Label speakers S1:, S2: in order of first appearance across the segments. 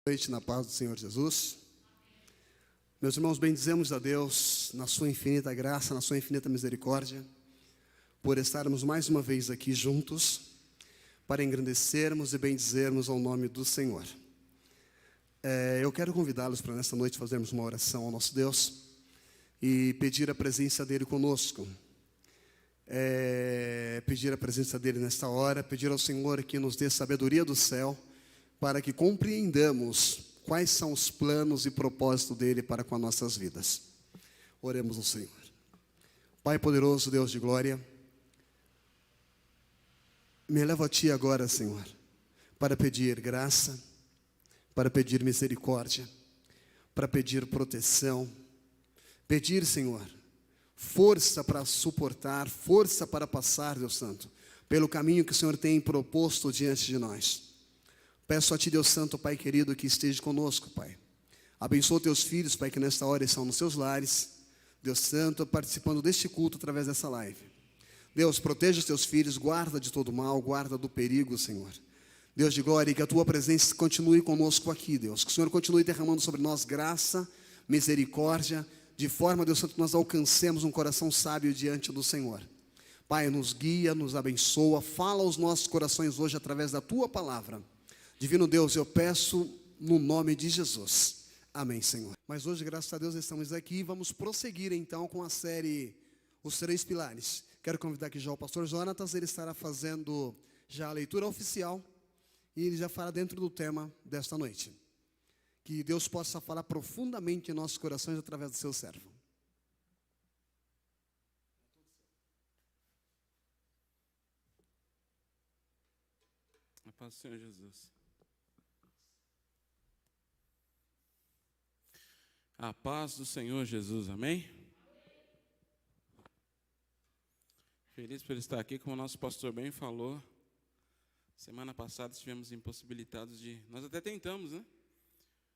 S1: Boa noite na paz do Senhor Jesus. Meus irmãos, bendizemos a Deus na sua infinita graça, na sua infinita misericórdia, por estarmos mais uma vez aqui juntos, para engrandecermos e bendizermos ao nome do Senhor. Eu quero convidá-los para nesta noite fazermos uma oração ao nosso Deus e pedir a presença dEle conosco. Pedir a presença dEle nesta hora, pedir ao Senhor que nos dê sabedoria do céu, para que compreendamos quais são os planos e propósitos dEle para com as nossas vidas. Oremos ao Senhor. Pai poderoso, Deus de glória, me elevo a Ti agora, Senhor, para pedir graça, para pedir misericórdia, para pedir proteção, pedir, Senhor, força para suportar, força para passar, Deus Santo, pelo caminho que o Senhor tem proposto diante de nós. Peço a Ti, Deus Santo, Pai querido, que esteja conosco, Pai. Abençoa Teus filhos, Pai, que nesta hora estão nos seus lares, Deus Santo, participando deste culto através dessa live. Deus, proteja os Teus filhos, guarda de todo mal, guarda do perigo, Senhor. Deus de glória, que a Tua presença continue conosco aqui, Deus. Que o Senhor continue derramando sobre nós graça, misericórdia, de forma, Deus Santo, que nós alcancemos um coração sábio diante do Senhor. Pai, nos guia, nos abençoa, fala aos nossos corações hoje através da Tua palavra. Divino Deus, eu peço no nome de Jesus. Amém, Senhor. Mas hoje, graças a Deus, estamos aqui e vamos prosseguir então com a série Os Três Pilares. Quero convidar aqui já o pastor Jonatas, ele estará fazendo já a leitura oficial e ele já fala dentro do tema desta noite. Que Deus possa falar profundamente em nossos corações através do seu servo.
S2: A paz do Senhor Jesus. A paz do Senhor Jesus, amém? Feliz por estar aqui, como o nosso pastor bem falou. Semana passada estivemos impossibilitados de... Nós até tentamos, né?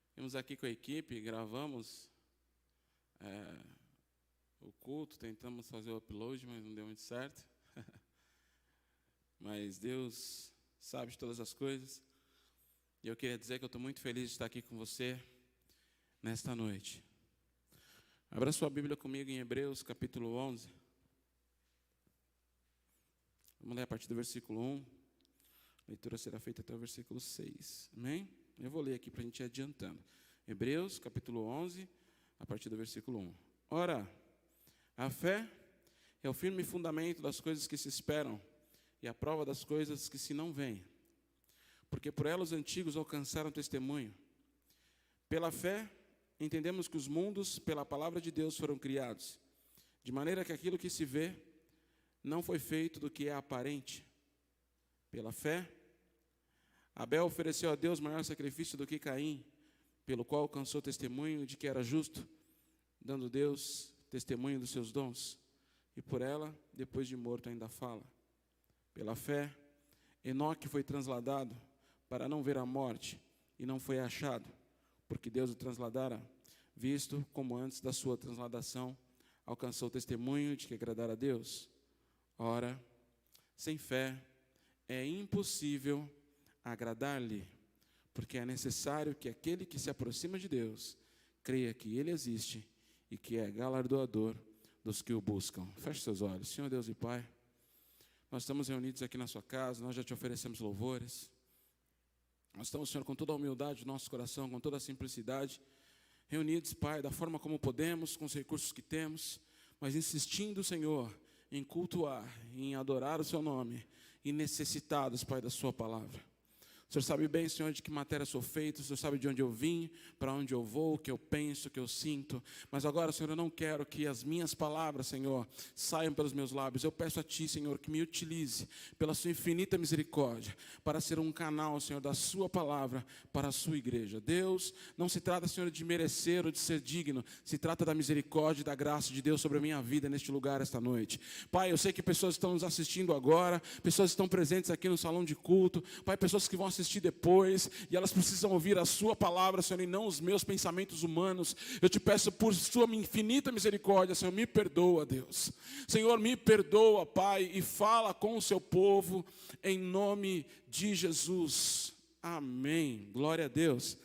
S2: Estivemos aqui com a equipe, gravamos o culto, tentamos fazer o upload, mas não deu muito certo. Mas Deus sabe de todas as coisas. E eu queria dizer que eu estou muito feliz de estar aqui com você nesta noite. Abra sua Bíblia comigo em Hebreus, capítulo 11. Vamos ler a partir do versículo 1. A leitura será feita até o versículo 6. Amém? Eu vou ler aqui para a gente ir adiantando. Hebreus, capítulo 11, a partir do versículo 1. Ora, a fé é o firme fundamento das coisas que se esperam e a prova das coisas que se não veem. Porque por ela os antigos alcançaram testemunho. Pela fé, entendemos que os mundos, pela palavra de Deus, foram criados, de maneira que aquilo que se vê não foi feito do que é aparente. Pela fé, Abel ofereceu a Deus maior sacrifício do que Caim, pelo qual alcançou testemunho de que era justo, dando Deus testemunho dos seus dons, e por ela, depois de morto, ainda fala. Pela fé, Enoque foi transladado para não ver a morte, e não foi achado, porque Deus o transladara, visto como antes da sua transladação alcançou testemunho de que agradara a Deus. Ora, sem fé é impossível agradar-lhe, porque é necessário que aquele que se aproxima de Deus creia que Ele existe e que é galardoador dos que o buscam. Feche seus olhos. Senhor Deus e Pai, nós estamos reunidos aqui na sua casa, nós já te oferecemos louvores. Nós estamos, Senhor, com toda a humildade do nosso coração, com toda a simplicidade, reunidos, Pai, da forma como podemos, com os recursos que temos, mas insistindo, Senhor, em cultuar, em adorar o Seu nome, e necessitados, Pai, da Sua palavra. O Senhor sabe bem, Senhor, de que matéria sou feito, o Senhor sabe de onde eu vim, para onde eu vou, o que eu penso, o que eu sinto. Mas agora, Senhor, eu não quero que as minhas palavras, Senhor, saiam pelos meus lábios. Eu peço a Ti, Senhor, que me utilize pela Sua infinita misericórdia para ser um canal, Senhor, da Sua palavra para a Sua igreja. Deus, não se trata, Senhor, de merecer ou de ser digno. Se trata da misericórdia e da graça de Deus sobre a minha vida neste lugar esta noite. Pai, eu sei que pessoas estão nos assistindo agora, pessoas estão presentes aqui no salão de culto. Pai, pessoas que vão assistir depois, e elas precisam ouvir a Sua palavra, Senhor, e não os meus pensamentos humanos. Eu te peço por Sua infinita misericórdia, Senhor, me perdoa, Deus. Senhor, me perdoa, Pai, e fala com o Seu povo, em nome de Jesus. Amém. Glória a Deus.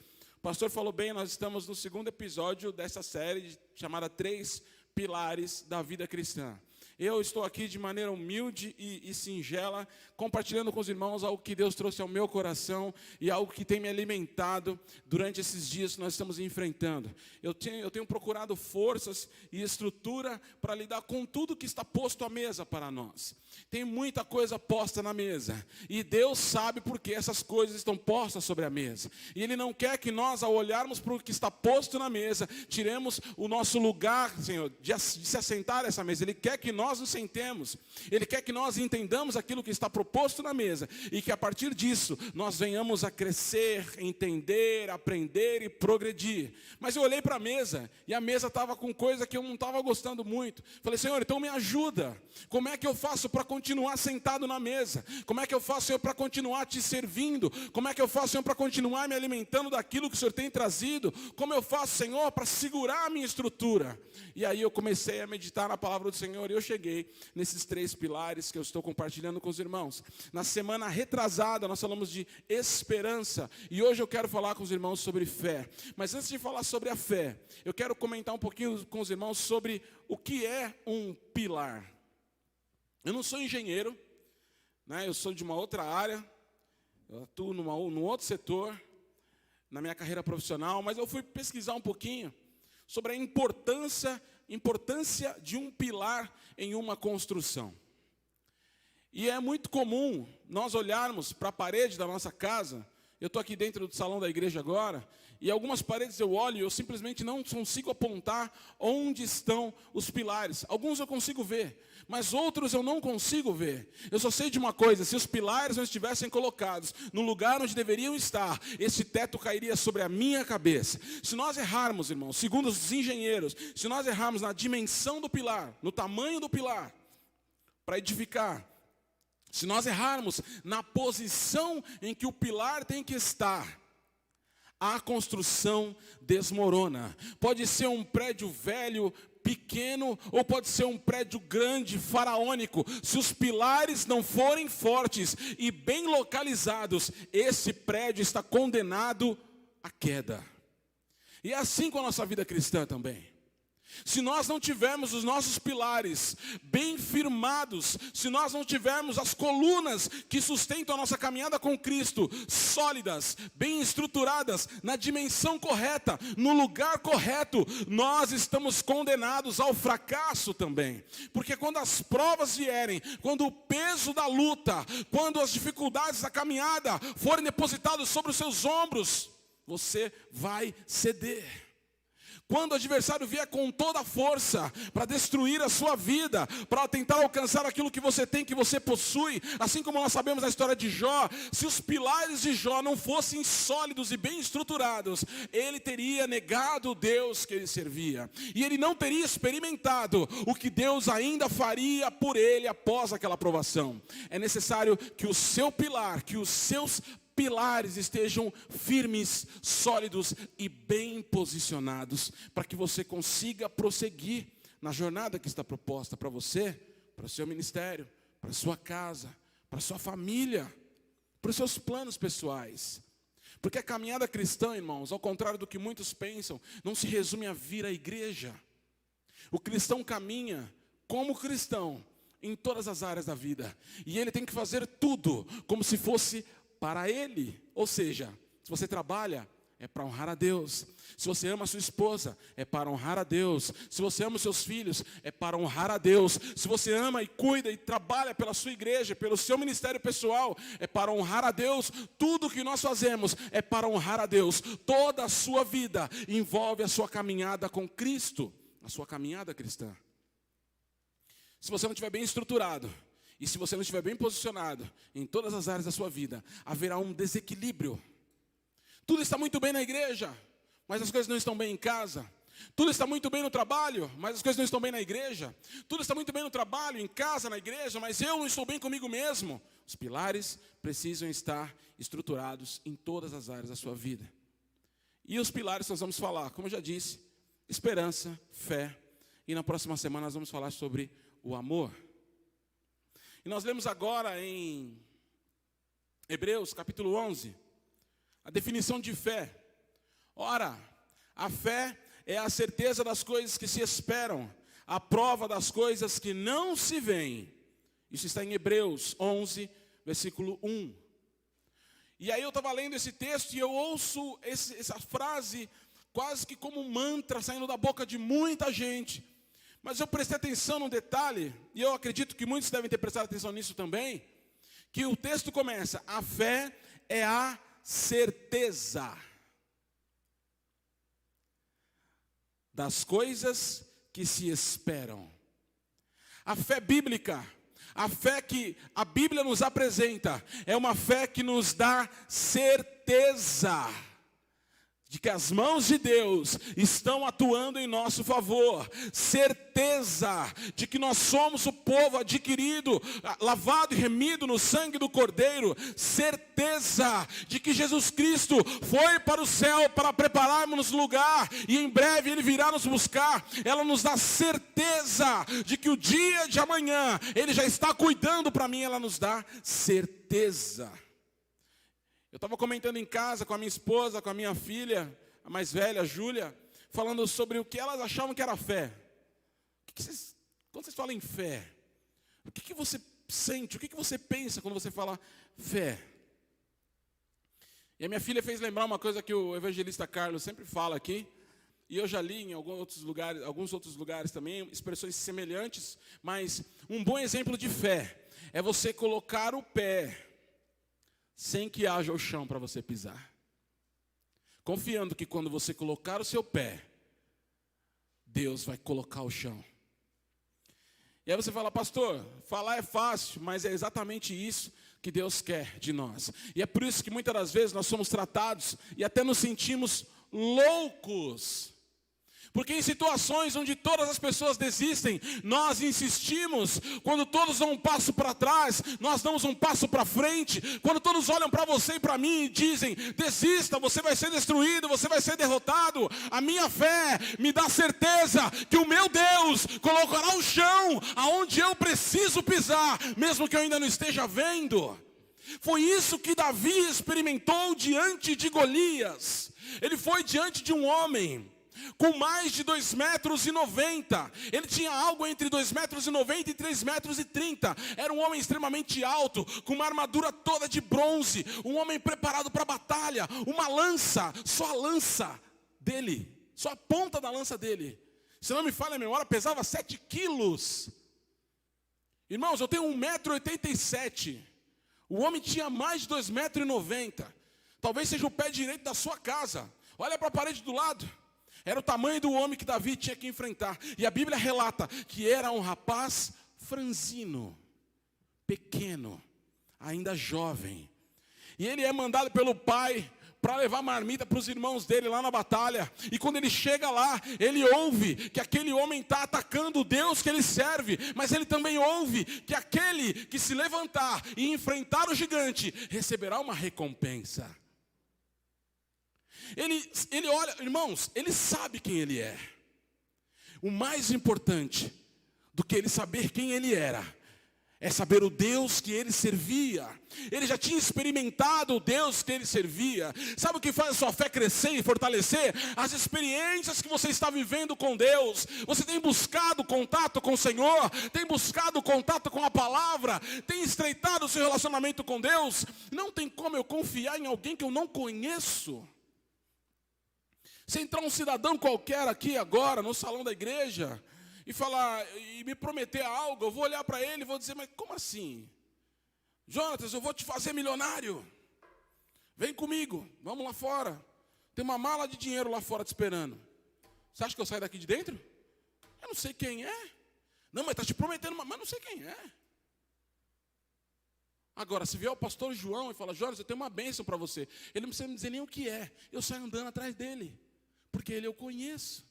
S2: O pastor falou bem, nós estamos no segundo episódio dessa série chamada 3 Pilares da Vida Cristã. Eu estou aqui de maneira humilde e singela, compartilhando com os irmãos algo que Deus trouxe ao meu coração e algo que tem me alimentado durante esses dias que nós estamos enfrentando. Eu tenho procurado forças e estrutura para lidar com tudo que está posto à mesa para nós. Tem muita coisa posta na mesa e Deus sabe por que essas coisas estão postas sobre a mesa. E Ele não quer que nós, ao olharmos para o que está posto na mesa, tiremos o nosso lugar, Senhor, de se assentar nessa mesa. Ele quer que nós nos sentemos. Ele quer que nós entendamos aquilo que está proposto na mesa e que a partir disso nós venhamos a crescer, entender, aprender e progredir. Mas eu olhei para a mesa e a mesa estava com coisa que eu não estava gostando muito. Falei, Senhor, então me ajuda. Como é que eu faço para continuar sentado na mesa? Como é que eu faço, Senhor, para continuar te servindo? Como é que eu faço, Senhor, para continuar me alimentando daquilo que o Senhor tem trazido? Como eu faço, Senhor, para segurar a minha estrutura? E aí eu comecei a meditar na palavra do Senhor e eu cheguei nesses 3 pilares que eu estou compartilhando com os irmãos. Na semana retrasada nós falamos de esperança e hoje eu quero falar com os irmãos sobre fé. Mas antes de falar sobre a fé, eu quero comentar um pouquinho com os irmãos sobre o que é um pilar. Eu não sou engenheiro, né? Eu sou de uma outra área, eu atuo num outro setor na minha carreira profissional, mas eu fui pesquisar um pouquinho sobre a importância de um pilar em uma construção. E é muito comum nós olharmos para a parede da nossa casa. Eu estou aqui dentro do salão da igreja agora, e algumas paredes eu olho e eu simplesmente não consigo apontar onde estão os pilares. Alguns eu consigo ver, mas outros eu não consigo ver. Eu só sei de uma coisa: se os pilares não estivessem colocados no lugar onde deveriam estar, esse teto cairia sobre a minha cabeça. Se nós errarmos, irmãos, segundo os engenheiros, se nós errarmos na dimensão do pilar, no tamanho do pilar, para edificar, se nós errarmos na posição em que o pilar tem que estar, a construção desmorona. Pode ser um prédio velho, pequeno, ou pode ser um prédio grande, faraônico. Se os pilares não forem fortes e bem localizados, esse prédio está condenado à queda. E é assim com a nossa vida cristã também. Se nós não tivermos os nossos pilares bem firmados, se nós não tivermos as colunas que sustentam a nossa caminhada com Cristo sólidas, bem estruturadas, na dimensão correta, no lugar correto, nós estamos condenados ao fracasso também. Porque quando as provas vierem, quando o peso da luta, quando as dificuldades da caminhada forem depositados sobre os seus ombros, você vai ceder. Quando o adversário vier com toda a força para destruir a sua vida, para tentar alcançar aquilo que você tem, que você possui, assim como nós sabemos na história de Jó, se os pilares de Jó não fossem sólidos e bem estruturados, ele teria negado o Deus que ele servia. E ele não teria experimentado o que Deus ainda faria por ele após aquela provação. É necessário que o seu pilar, que os seus pilares estejam firmes, sólidos e bem posicionados, para que você consiga prosseguir na jornada que está proposta para você, para o seu ministério, para a sua casa, para a sua família, para os seus planos pessoais. Porque a caminhada cristã, irmãos, ao contrário do que muitos pensam, não se resume a vir à igreja. O cristão caminha como cristão em todas as áreas da vida, e ele tem que fazer tudo como se fosse para ele. Ou seja, se você trabalha, é para honrar a Deus. Se você ama a sua esposa, é para honrar a Deus. Se você ama os seus filhos, é para honrar a Deus. Se você ama e cuida e trabalha pela sua igreja, pelo seu ministério pessoal, é para honrar a Deus. Tudo que nós fazemos é para honrar a Deus. Toda a sua vida envolve a sua caminhada com Cristo, a sua caminhada cristã. Se você não estiver bem estruturado, e se você não estiver bem posicionado em todas as áreas da sua vida, haverá um desequilíbrio. Tudo está muito bem na igreja, mas as coisas não estão bem em casa. Tudo está muito bem no trabalho, mas as coisas não estão bem na igreja. Tudo está muito bem no trabalho, em casa, na igreja, mas eu não estou bem comigo mesmo. Os pilares precisam estar estruturados em todas as áreas da sua vida. E os pilares nós vamos falar, como eu já disse, esperança, fé. E na próxima semana nós vamos falar sobre o amor. E nós lemos agora em Hebreus capítulo 11, a definição de fé. Ora, a fé é a certeza das coisas que se esperam, a prova das coisas que não se veem. Isso está em Hebreus 11, versículo 1. E aí eu estava lendo esse texto e eu ouço essa frase quase que como um mantra saindo da boca de muita gente. Mas eu prestei atenção num detalhe, e eu acredito que muitos devem ter prestado atenção nisso também, que o texto começa: a fé é a certeza das coisas que se esperam. A fé bíblica, a fé que a Bíblia nos apresenta, é uma fé que nos dá certeza de que as mãos de Deus estão atuando em nosso favor, certeza de que nós somos o povo adquirido, lavado e remido no sangue do Cordeiro, certeza de que Jesus Cristo foi para o céu para prepararmos lugar, e em breve Ele virá nos buscar. Ela nos dá certeza de que o dia de amanhã Ele já está cuidando para mim, ela nos dá certeza. Eu estava comentando em casa com a minha esposa, com a minha filha, a mais velha, a Júlia, falando sobre o que elas achavam que era fé. Quando vocês falam em fé, o que você sente, o que você pensa quando você fala fé? E a minha filha fez lembrar uma coisa que o evangelista Carlos sempre fala aqui, e eu já li em alguns outros lugares também, expressões semelhantes, mas um bom exemplo de fé é você colocar o pé sem que haja o chão para você pisar, confiando que quando você colocar o seu pé, Deus vai colocar o chão. E aí você fala: pastor, falar é fácil, mas é exatamente isso que Deus quer de nós. E é por isso que muitas das vezes nós somos tratados e até nos sentimos loucos. Porque em situações onde todas as pessoas desistem, nós insistimos. Quando todos dão um passo para trás, nós damos um passo para frente. Quando todos olham para você e para mim e dizem: desista, você vai ser destruído, você vai ser derrotado, a minha fé me dá certeza que o meu Deus colocará o chão aonde eu preciso pisar, mesmo que eu ainda não esteja vendo. Foi isso que Davi experimentou diante de Golias. Ele foi diante de um homem com mais de 2,90 metros. Ele tinha algo entre 2,90 metros e 3,30 metros. Era um homem extremamente alto, com uma armadura toda de bronze, um homem preparado para a batalha, uma lança, só a lança dele, só a ponta da lança dele, se não me falha a memória, pesava 7 quilos. Irmãos, eu tenho 1,87 m, o homem tinha mais de 2,90 metros. Talvez seja o pé direito da sua casa. Olha para a parede do lado. Era o tamanho do homem que Davi tinha que enfrentar. E a Bíblia relata que era um rapaz franzino, pequeno, ainda jovem. E ele é mandado pelo pai para levar marmita para os irmãos dele lá na batalha. E quando ele chega lá, ele ouve que aquele homem está atacando o Deus que ele serve. Mas ele também ouve que aquele que se levantar e enfrentar o gigante receberá uma recompensa. Ele olha, irmãos, ele sabe quem ele é. O mais importante do que ele saber quem ele era, é saber o Deus que ele servia. Ele já tinha experimentado o Deus que ele servia. Sabe o que faz a sua fé crescer e fortalecer? As experiências que você está vivendo com Deus. Você tem buscado contato com o Senhor, tem buscado contato com a palavra, tem estreitado o seu relacionamento com Deus. Não tem como eu confiar em alguém que eu não conheço. Se entrar um cidadão qualquer aqui agora, no salão da igreja, e falar, e me prometer algo, eu vou olhar para ele e vou dizer: mas como assim? Jonatas, eu vou te fazer milionário. Vem comigo, vamos lá fora. Tem uma mala de dinheiro lá fora te esperando. Você acha que eu saio daqui de dentro? Eu não sei quem é. Não, mas está te prometendo, mas não sei quem é. Agora, se vier o pastor João e falar: Jonas, eu tenho uma bênção para você. Ele não precisa me dizer nem o que é. Eu saio andando atrás dele, porque ele eu conheço.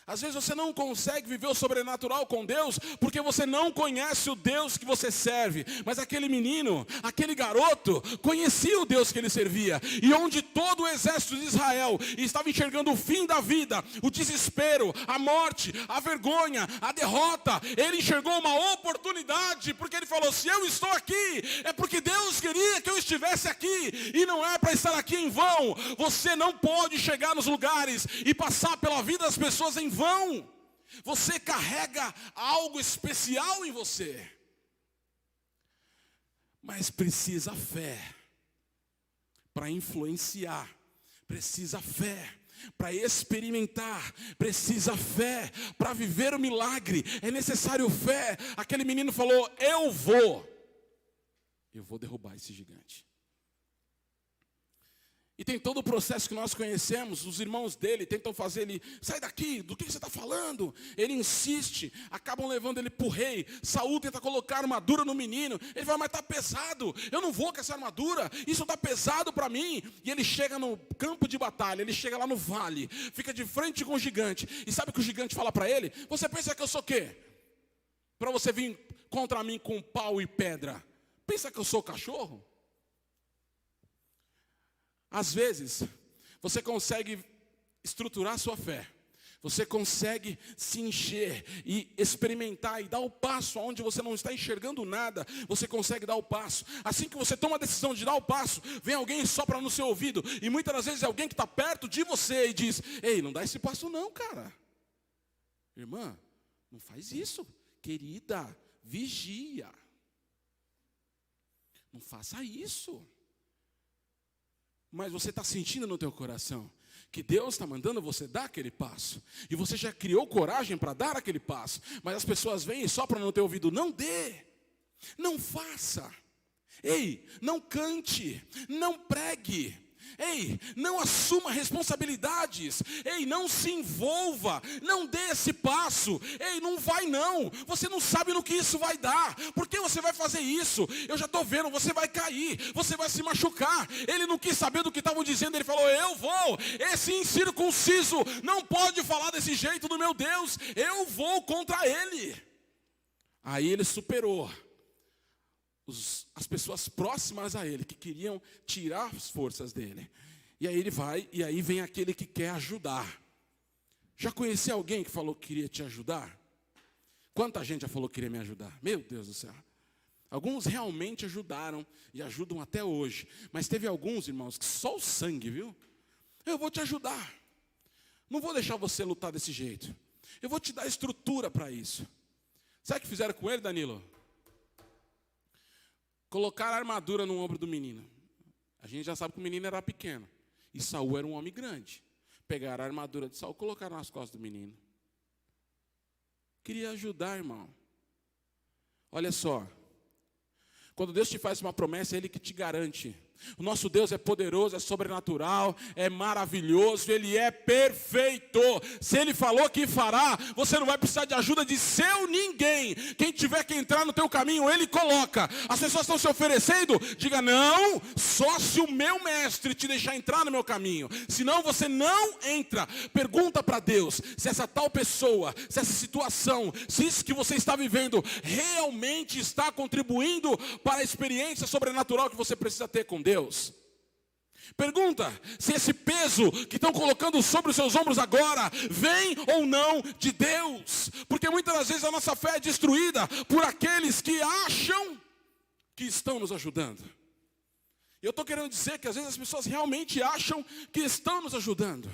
S2: Às vezes você não consegue viver o sobrenatural com Deus, porque você não conhece o Deus que você serve. Mas aquele menino, aquele garoto, conhecia o Deus que ele servia. E onde todo o exército de Israel estava enxergando o fim da vida, o desespero, a morte, a vergonha, a derrota, ele enxergou uma oportunidade, porque ele falou: se eu estou aqui, é porque Deus queria que eu eu estivesse aqui, e não é para estar aqui em vão. Você não pode chegar nos lugares e passar pela vida das pessoas em vão. Você carrega algo especial em você. Mas precisa fé para influenciar, precisa fé para experimentar, precisa fé para viver o milagre, é necessário fé. Aquele menino falou: eu vou derrubar esse gigante. E tem todo o processo que nós conhecemos. Os irmãos dele tentam fazer ele: sai daqui, do que você está falando? Ele insiste, acabam levando ele para o rei. Saul tenta colocar armadura no menino. Ele fala: mas está pesado, eu não vou com essa armadura, isso está pesado para mim. E ele chega no campo de batalha, ele chega lá no vale, fica de frente com o gigante. E sabe o que o gigante fala para ele? Você pensa que eu sou o quê? Para você vir contra mim com pau e pedra? Pensa que eu sou cachorro? Às vezes, você consegue estruturar a sua fé. Você consegue se encher e experimentar e dar o passo onde você não está enxergando nada. Você consegue dar o passo. Assim que você toma a decisão de dar o passo, vem alguém e sopra no seu ouvido. E muitas das vezes é alguém que está perto de você e diz: ei, não dá esse passo não, cara. Irmã, não faz isso. Querida, vigia. Não faça isso. Mas você está sentindo no teu coração que Deus está mandando você dar aquele passo. E você já criou coragem para dar aquele passo. Mas as pessoas vêm e sopram no teu ouvido: não dê, não faça. Ei, não cante, não pregue. Ei, não assuma responsabilidades. Ei, não se envolva. Não dê esse passo. Ei, não vai não. Você não sabe no que isso vai dar. Por que você vai fazer isso? Eu já estou vendo, você vai cair. Você vai se machucar. Ele não quis saber do que estavam dizendo. Ele falou: eu vou. Esse incircunciso não pode falar desse jeito do meu Deus. Eu vou contra ele. Aí ele superou as pessoas próximas a ele, que queriam tirar as forças dele. E aí ele vai, e aí vem aquele que quer ajudar. Já conheci alguém que falou que queria te ajudar? Quanta gente já falou que queria me ajudar? Meu Deus do céu. Alguns realmente ajudaram, e ajudam até hoje. Mas teve alguns, irmãos, que só o sangue, viu? Eu vou te ajudar. Não vou deixar você lutar desse jeito. Eu vou te dar estrutura para isso. Sabe o que fizeram com ele, Danilo? Colocaram a armadura no ombro do menino. A gente já sabe que o menino era pequeno. E Saul era um homem grande. Pegaram a armadura de Saul, colocaram nas costas do menino. Queria ajudar, irmão. Olha só. Quando Deus te faz uma promessa, é Ele que te garante. O nosso Deus é poderoso, é sobrenatural, é maravilhoso, Ele é perfeito. Se Ele falou que fará, você não vai precisar de ajuda de seu ninguém. Quem tiver que entrar no teu caminho, Ele coloca. As pessoas estão se oferecendo, diga: não, só se o meu mestre te deixar entrar no meu caminho. Senão você não entra. Pergunta para Deus se essa tal pessoa, se essa situação, se isso que você está vivendo realmente está contribuindo para a experiência sobrenatural que você precisa ter com Deus. Pergunta se esse peso que estão colocando sobre os seus ombros agora vem ou não de Deus. Porque muitas das vezes a nossa fé é destruída por aqueles que acham que estão nos ajudando. Eu estou querendo dizer que às vezes as pessoas realmente acham que estão nos ajudando.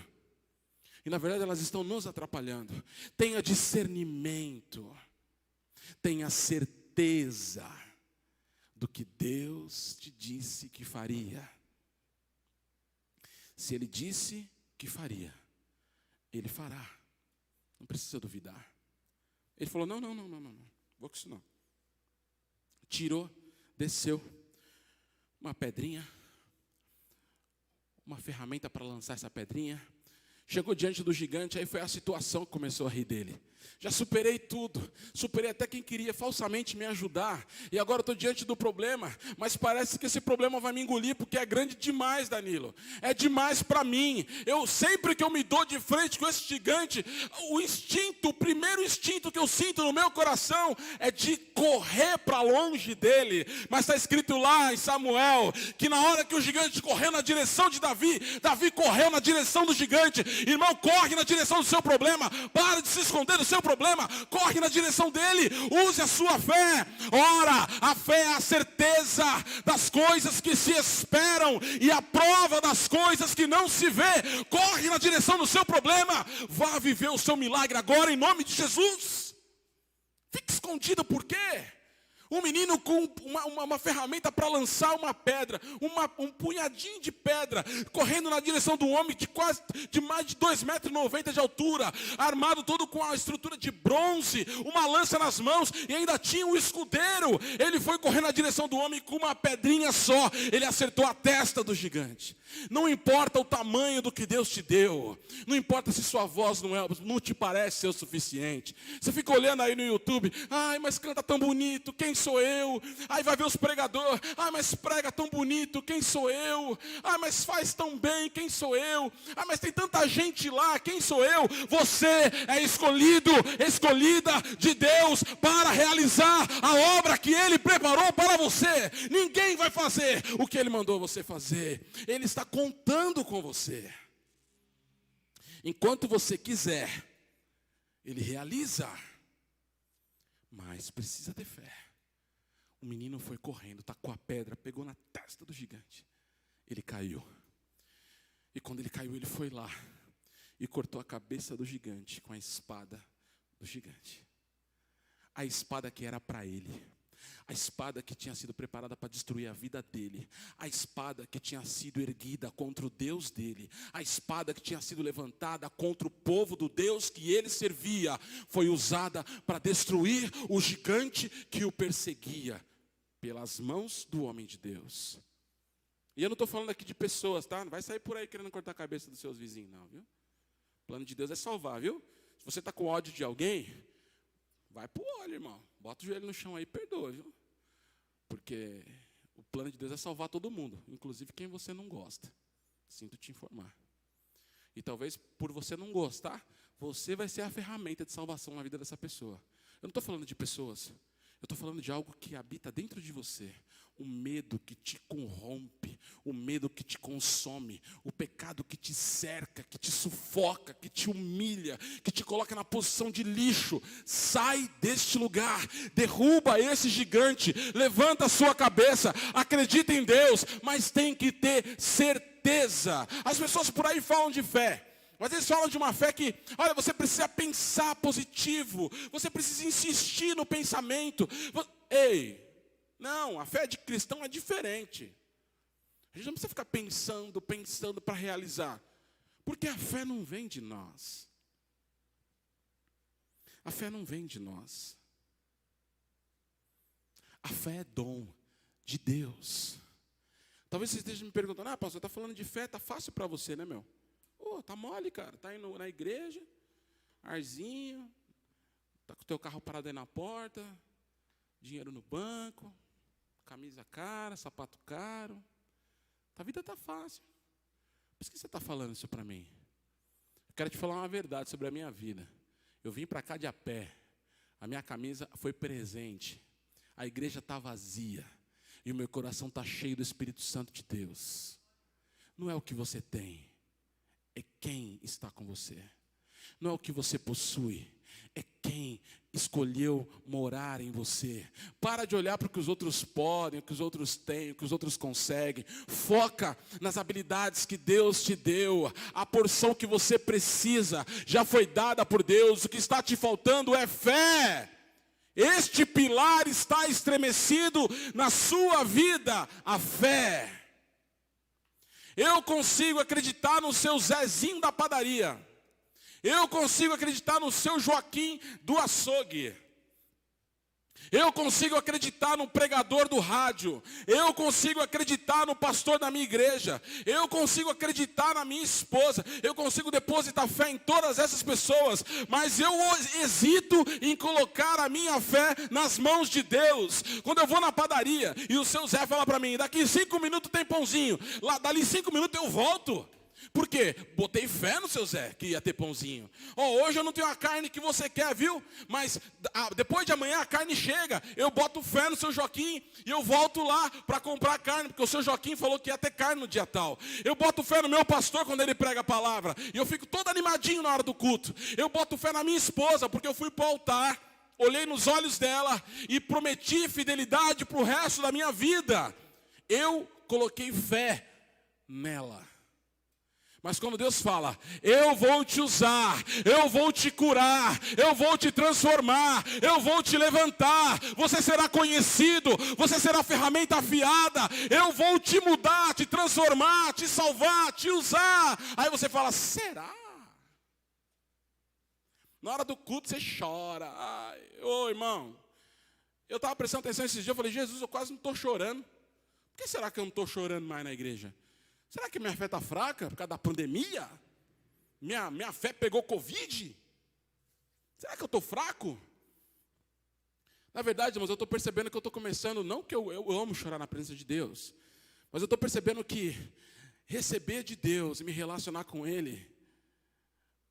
S2: E na verdade elas estão nos atrapalhando. Tenha discernimento. Tenha certeza do que Deus te disse que faria. Se Ele disse que faria, Ele fará. Não precisa duvidar. Ele falou: não, vou com isso não. Tirou, desceu uma pedrinha, uma ferramenta para lançar essa pedrinha. Chegou diante do gigante, aí foi a situação que começou a rir dele. Já superei tudo, superei até quem queria falsamente me ajudar. E agora estou diante do problema, mas parece que esse problema vai me engolir, porque é grande demais, Danilo. É demais para mim. Sempre que eu me dou de frente com esse gigante, o primeiro instinto que eu sinto no meu coração é de correr para longe dele. Mas está escrito lá em Samuel, que na hora que o gigante correu na direção de Davi, Davi correu na direção do gigante. Irmão, corre na direção do seu problema. Para de se esconder do seu seu problema, corre na direção dele, use a sua fé. Ora, a fé é a certeza das coisas que se esperam e a prova das coisas que não se vê. Corre na direção do seu problema, vá viver o seu milagre agora em nome de Jesus. Fique escondido por quê? Um menino com uma ferramenta para lançar uma pedra, um punhadinho de pedra, correndo na direção do homem de mais de 2,90 metros de altura, armado todo com a estrutura de bronze, uma lança nas mãos e ainda tinha um escudeiro. Ele foi correndo na direção do homem com uma pedrinha só, ele acertou a testa do gigante. Não importa o tamanho do que Deus te deu, não importa se sua voz não te parece ser o suficiente. Você fica olhando aí no YouTube, ai, mas canta tão bonito, quem sou eu? Aí vai ver os pregadores, ai, mas prega tão bonito, quem sou eu? Ai, mas faz tão bem, quem sou eu? Ai, mas tem tanta gente lá, quem sou eu? Você é escolhido, escolhida de Deus para realizar a obra que Ele preparou para você. Ninguém vai fazer o que Ele mandou você fazer. Ele está contando com você. Enquanto você quiser, Ele realiza. Mas precisa ter fé. O menino foi correndo, tacou a pedra, pegou na testa do gigante. Ele caiu. E quando ele caiu, ele foi lá e cortou a cabeça do gigante com a espada do gigante. A espada que era para ele. A espada que tinha sido preparada para destruir a vida dele. A espada que tinha sido erguida contra o Deus dele. A espada que tinha sido levantada contra o povo do Deus que ele servia. Foi usada para destruir o gigante que o perseguia. Pelas mãos do homem de Deus. E eu não estou falando aqui de pessoas, tá? Não vai sair por aí querendo cortar a cabeça dos seus vizinhos, não, viu? O plano de Deus é salvar, viu? Se você está com ódio de alguém, vai pro olho, irmão. Bota o joelho no chão aí e perdoa, viu? Porque o plano de Deus é salvar todo mundo, inclusive quem você não gosta. Sinto te informar. E talvez por você não gostar, você vai ser a ferramenta de salvação na vida dessa pessoa. Eu não estou falando de pessoas. Eu estou falando de algo que habita dentro de você. O medo que te corrompe, o medo que te consome, o pecado que te cerca, que te sufoca, que te humilha, que te coloca na posição de lixo. Sai deste lugar, derruba esse gigante, levanta a sua cabeça, acredita em Deus, mas tem que ter certeza. As pessoas por aí falam de fé. Mas eles falam de uma fé que, olha, você precisa pensar positivo, você precisa insistir no pensamento. Ei, não, a fé de cristão é diferente. A gente não precisa ficar pensando para realizar. Porque a fé não vem de nós. A fé não vem de nós. A fé é dom de Deus. Talvez você esteja me perguntando, pastor, está falando de fé, está fácil para você, né, meu? Tá mole, cara. Tá indo na igreja, arzinho, tá com o teu carro parado aí na porta, dinheiro no banco, camisa cara, sapato caro. A vida tá fácil. Por que você está falando isso para mim? Eu quero te falar uma verdade sobre a minha vida. Eu vim para cá de a pé. A minha camisa foi presente. A igreja está vazia. E o meu coração está cheio do Espírito Santo de Deus. Não é o que você tem. É quem está com você. Não é o que você possui. É quem escolheu morar em você. Para de olhar para o que os outros podem, o que os outros têm, o que os outros conseguem. Foca nas habilidades que Deus te deu. A porção que você precisa já foi dada por Deus. O que está te faltando é fé. Este pilar está estremecido na sua vida, a fé. Eu consigo acreditar no seu Zezinho da padaria. Eu consigo acreditar no seu Joaquim do açougue. Eu consigo acreditar no pregador do rádio. Eu consigo acreditar no pastor da minha igreja. Eu consigo acreditar na minha esposa. Eu consigo depositar fé em todas essas pessoas. Mas eu hesito em colocar a minha fé nas mãos de Deus. Quando eu vou na padaria e o seu Zé fala para mim, daqui 5 minutos tem pãozinho. Dali 5 minutos eu volto. Por quê? Botei fé no seu Zé, que ia ter pãozinho. Hoje eu não tenho a carne que você quer, viu? Mas depois de amanhã a carne chega. Eu boto fé no seu Joaquim e eu volto lá para comprar carne, porque o seu Joaquim falou que ia ter carne no dia tal. Eu boto fé no meu pastor quando ele prega a palavra. E eu fico todo animadinho na hora do culto. Eu boto fé na minha esposa, porque eu fui para o altar, olhei nos olhos dela e prometi fidelidade para o resto da minha vida. Eu coloquei fé nela. Mas quando Deus fala, eu vou te usar, eu vou te curar, eu vou te transformar, eu vou te levantar, você será conhecido, você será ferramenta afiada, eu vou te mudar, te transformar, te salvar, te usar. Aí você fala, será? Na hora do culto você chora. Ô irmão, eu estava prestando atenção esses dias, eu falei, Jesus, eu quase não estou chorando. Por que será que eu não estou chorando mais na igreja? Será que minha fé está fraca por causa da pandemia? Minha fé pegou Covid? Será que eu estou fraco? Na verdade, irmãos, eu estou percebendo que eu estou começando, não que eu amo chorar na presença de Deus, mas eu estou percebendo que receber de Deus e me relacionar com Ele,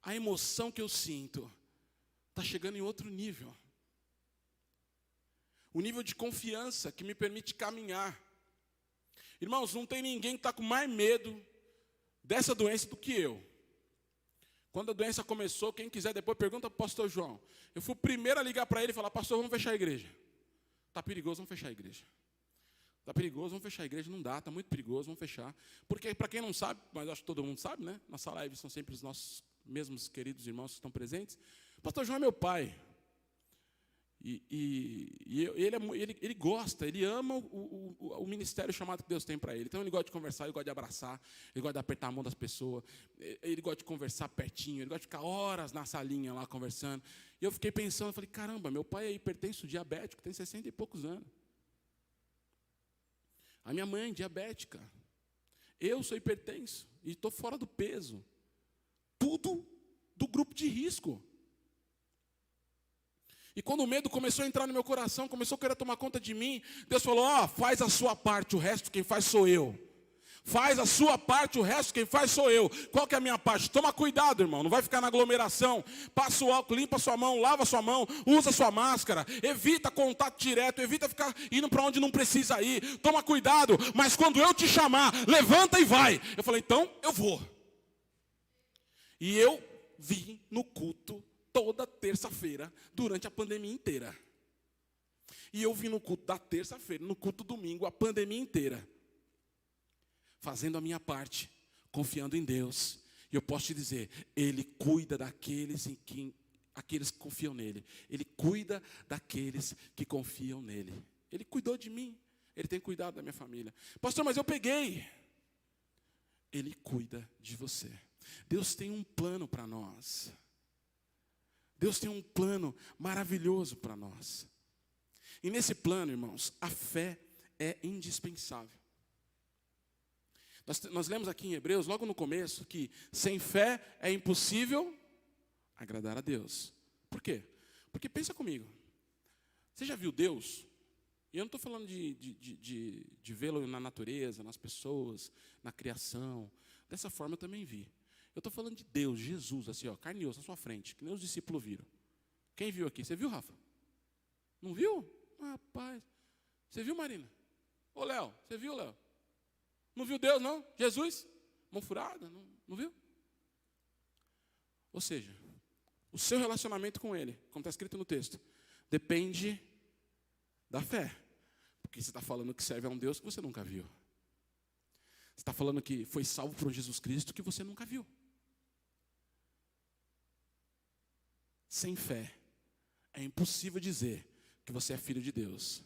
S2: a emoção que eu sinto está chegando em outro nível. O nível de confiança que me permite caminhar. Irmãos, não tem ninguém que está com mais medo dessa doença do que eu. Quando a doença começou, quem quiser depois pergunta para o pastor João. Eu fui o primeiro a ligar para ele e falar, pastor, vamos fechar a igreja. Está perigoso, vamos fechar a igreja. Está perigoso, vamos fechar a igreja. Não dá, está muito perigoso, vamos fechar. Porque, para quem não sabe, mas acho que todo mundo sabe, né? Nossa live são sempre os nossos mesmos queridos irmãos que estão presentes. O pastor João é meu pai. Ele gosta, ele ama o ministério chamado que Deus tem para ele. Então ele gosta de conversar, ele gosta de abraçar, ele gosta de apertar a mão das pessoas, ele gosta de conversar pertinho, ele gosta de ficar horas na salinha lá conversando. E eu fiquei pensando, eu falei, caramba, meu pai é hipertenso, diabético, tem 60 e poucos anos. A minha mãe é diabética. Eu sou hipertenso e estou fora do peso. Tudo do grupo de risco. E quando o medo começou a entrar no meu coração, começou a querer tomar conta de mim, Deus falou, faz a sua parte, o resto quem faz sou eu. Faz a sua parte, o resto quem faz sou eu. Qual que é a minha parte? Toma cuidado, irmão, não vai ficar na aglomeração. Passa o álcool, limpa a sua mão, lava a sua mão, usa a sua máscara, evita contato direto, evita ficar indo para onde não precisa ir. Toma cuidado, mas quando eu te chamar, levanta e vai. Eu falei, então eu vou. E eu vim no culto toda terça-feira, durante a pandemia inteira. E eu vim no culto da terça-feira, no culto domingo, a pandemia inteira. Fazendo a minha parte, confiando em Deus. E eu posso te dizer, Ele cuida daqueles aqueles que confiam nele. Ele cuida daqueles que confiam nele. Ele cuidou de mim, Ele tem cuidado da minha família. Pastor, mas eu peguei. Ele cuida de você. Deus tem um plano para nós. Deus tem um plano maravilhoso para nós. E nesse plano, irmãos, a fé é indispensável. Nós lemos aqui em Hebreus, logo no começo, que sem fé é impossível agradar a Deus. Por quê? Porque pensa comigo. Você já viu Deus? E eu não estou falando de vê-lo na natureza, nas pessoas, na criação. Dessa forma eu também vi. Eu estou falando de Deus, Jesus, assim, carne e osso na sua frente, que nem os discípulos viram. Quem viu aqui? Você viu, Rafa? Não viu? Rapaz. Você viu, Marina? Ô, Léo, você viu, Léo? Não viu Deus, não? Jesus? Mão furada? Não viu? Ou seja, o seu relacionamento com Ele, como está escrito no texto, depende da fé. Porque você está falando que serve a um Deus que você nunca viu. Você está falando que foi salvo por Jesus Cristo que você nunca viu. Sem fé, é impossível dizer que você é filho de Deus.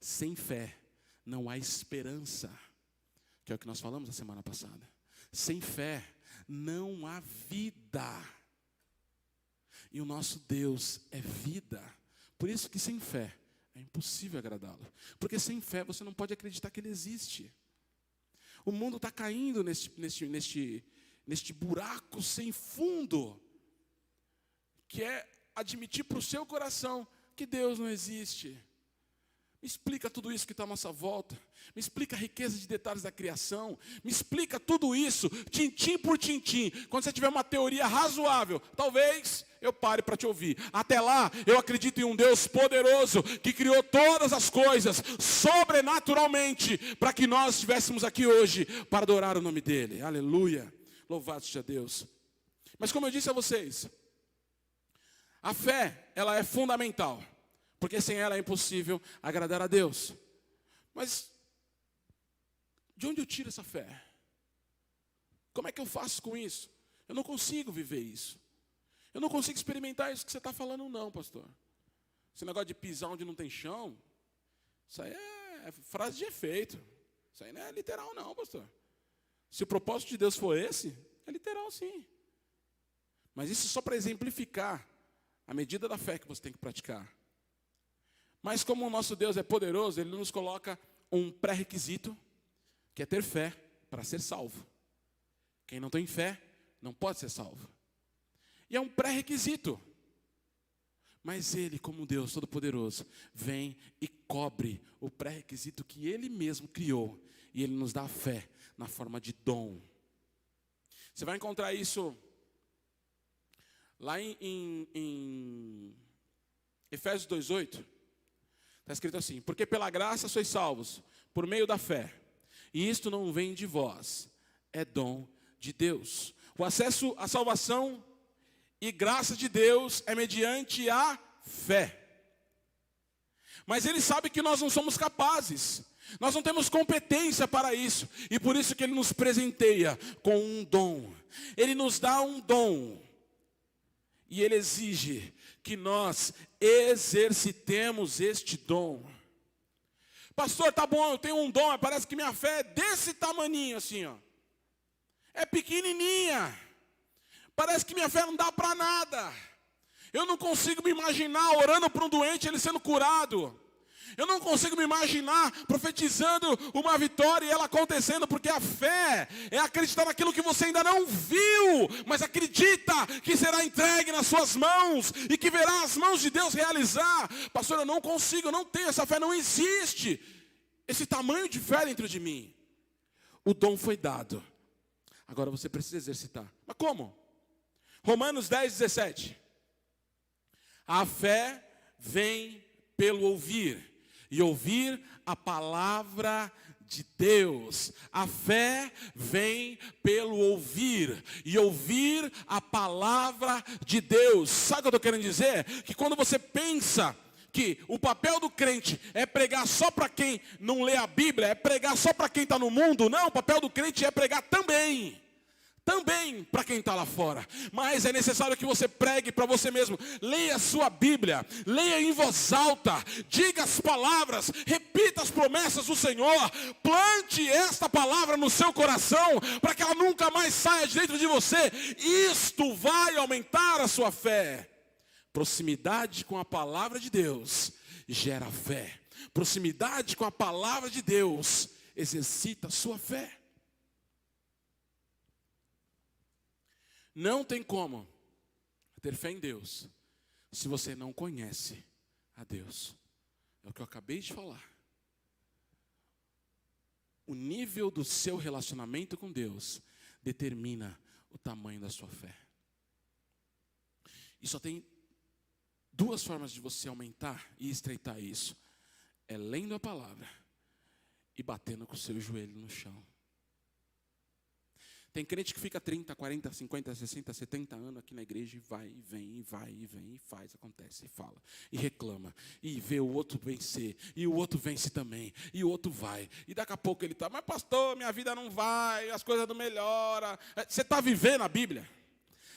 S2: Sem fé, não há esperança, que é o que nós falamos na semana passada. Sem fé, não há vida. E o nosso Deus é vida. Por isso que sem fé, é impossível agradá-lo. Porque sem fé, você não pode acreditar que Ele existe. O mundo está caindo neste buraco sem fundo, que é admitir para o seu coração que Deus não existe. Me explica tudo isso que está à nossa volta. Me explica a riqueza de detalhes da criação. Me explica tudo isso, tintim por tintim. Quando você tiver uma teoria razoável, talvez eu pare para te ouvir. Até lá, eu acredito em um Deus poderoso, que criou todas as coisas, sobrenaturalmente, para que nós estivéssemos aqui hoje, para adorar o nome dEle. Aleluia. Louvado seja Deus. Mas como eu disse a vocês, a fé, ela é fundamental. Porque sem ela é impossível agradar a Deus. Mas, de onde eu tiro essa fé? Como é que eu faço com isso? Eu não consigo viver isso. Eu não consigo experimentar isso que você está falando não, pastor. Esse negócio de pisar onde não tem chão, isso aí é frase de efeito. Isso aí não é literal não, pastor. Se o propósito de Deus for esse, é literal sim. Mas isso só para exemplificar a medida da fé que você tem que praticar. Mas como o nosso Deus é poderoso, Ele nos coloca um pré-requisito, que é ter fé para ser salvo. Quem não tem fé, não pode ser salvo. E é um pré-requisito. Mas Ele, como Deus Todo-Poderoso, vem e cobre o pré-requisito que Ele mesmo criou. E Ele nos dá a fé na forma de dom. Você vai encontrar isso lá em Efésios 2:8. Está escrito assim: porque pela graça sois salvos, por meio da fé. E isto não vem de vós, é dom de Deus. O acesso à salvação e graça de Deus é mediante a fé. Mas Ele sabe que nós não somos capazes. Nós não temos competência para isso. E por isso que Ele nos presenteia com um dom. Ele nos dá um dom. E Ele exige que nós exercitemos este dom. Pastor, tá bom, eu tenho um dom, mas parece que minha fé é desse tamaninho assim, ó. É pequenininha. Parece que minha fé não dá para nada. Eu não consigo me imaginar orando para um doente, ele sendo curado. Eu não consigo me imaginar profetizando uma vitória e ela acontecendo, porque a fé é acreditar naquilo que você ainda não viu, mas acredita que será entregue nas suas mãos e que verá as mãos de Deus realizar. Pastor, eu não consigo, eu não tenho, essa fé não existe. Esse tamanho de fé dentro de mim. O dom foi dado. Agora você precisa exercitar. Mas como? Romanos 10:17. A fé vem pelo ouvir. E ouvir a palavra de Deus. A fé vem pelo ouvir. E ouvir a palavra de Deus. Sabe o que eu estou querendo dizer? Que quando você pensa que o papel do crente é pregar só para quem não lê a Bíblia, é pregar só para quem está no mundo. Não, o papel do crente é pregar também para quem está lá fora. Mas é necessário que você pregue para você mesmo. Leia a sua Bíblia, leia em voz alta, diga as palavras, repita as promessas do Senhor, plante esta palavra no seu coração, para que ela nunca mais saia de dentro de você. Isto vai aumentar a sua fé. Proximidade com a palavra de Deus gera fé. Proximidade com a palavra de Deus exercita a sua fé. Não tem como ter fé em Deus se você não conhece a Deus. É o que eu acabei de falar. O nível do seu relacionamento com Deus determina o tamanho da sua fé. E só tem duas formas de você aumentar e estreitar isso. É lendo a palavra e batendo com o seu joelho no chão. Tem crente que fica 30, 40, 50, 60, 70 anos aqui na igreja e vai e vem, e vai e vem, e faz, acontece, e fala, e reclama, e vê o outro vencer, e o outro vence também, e o outro vai. E daqui a pouco ele está, mas pastor, minha vida não vai, as coisas não melhoram. Você está vivendo a Bíblia?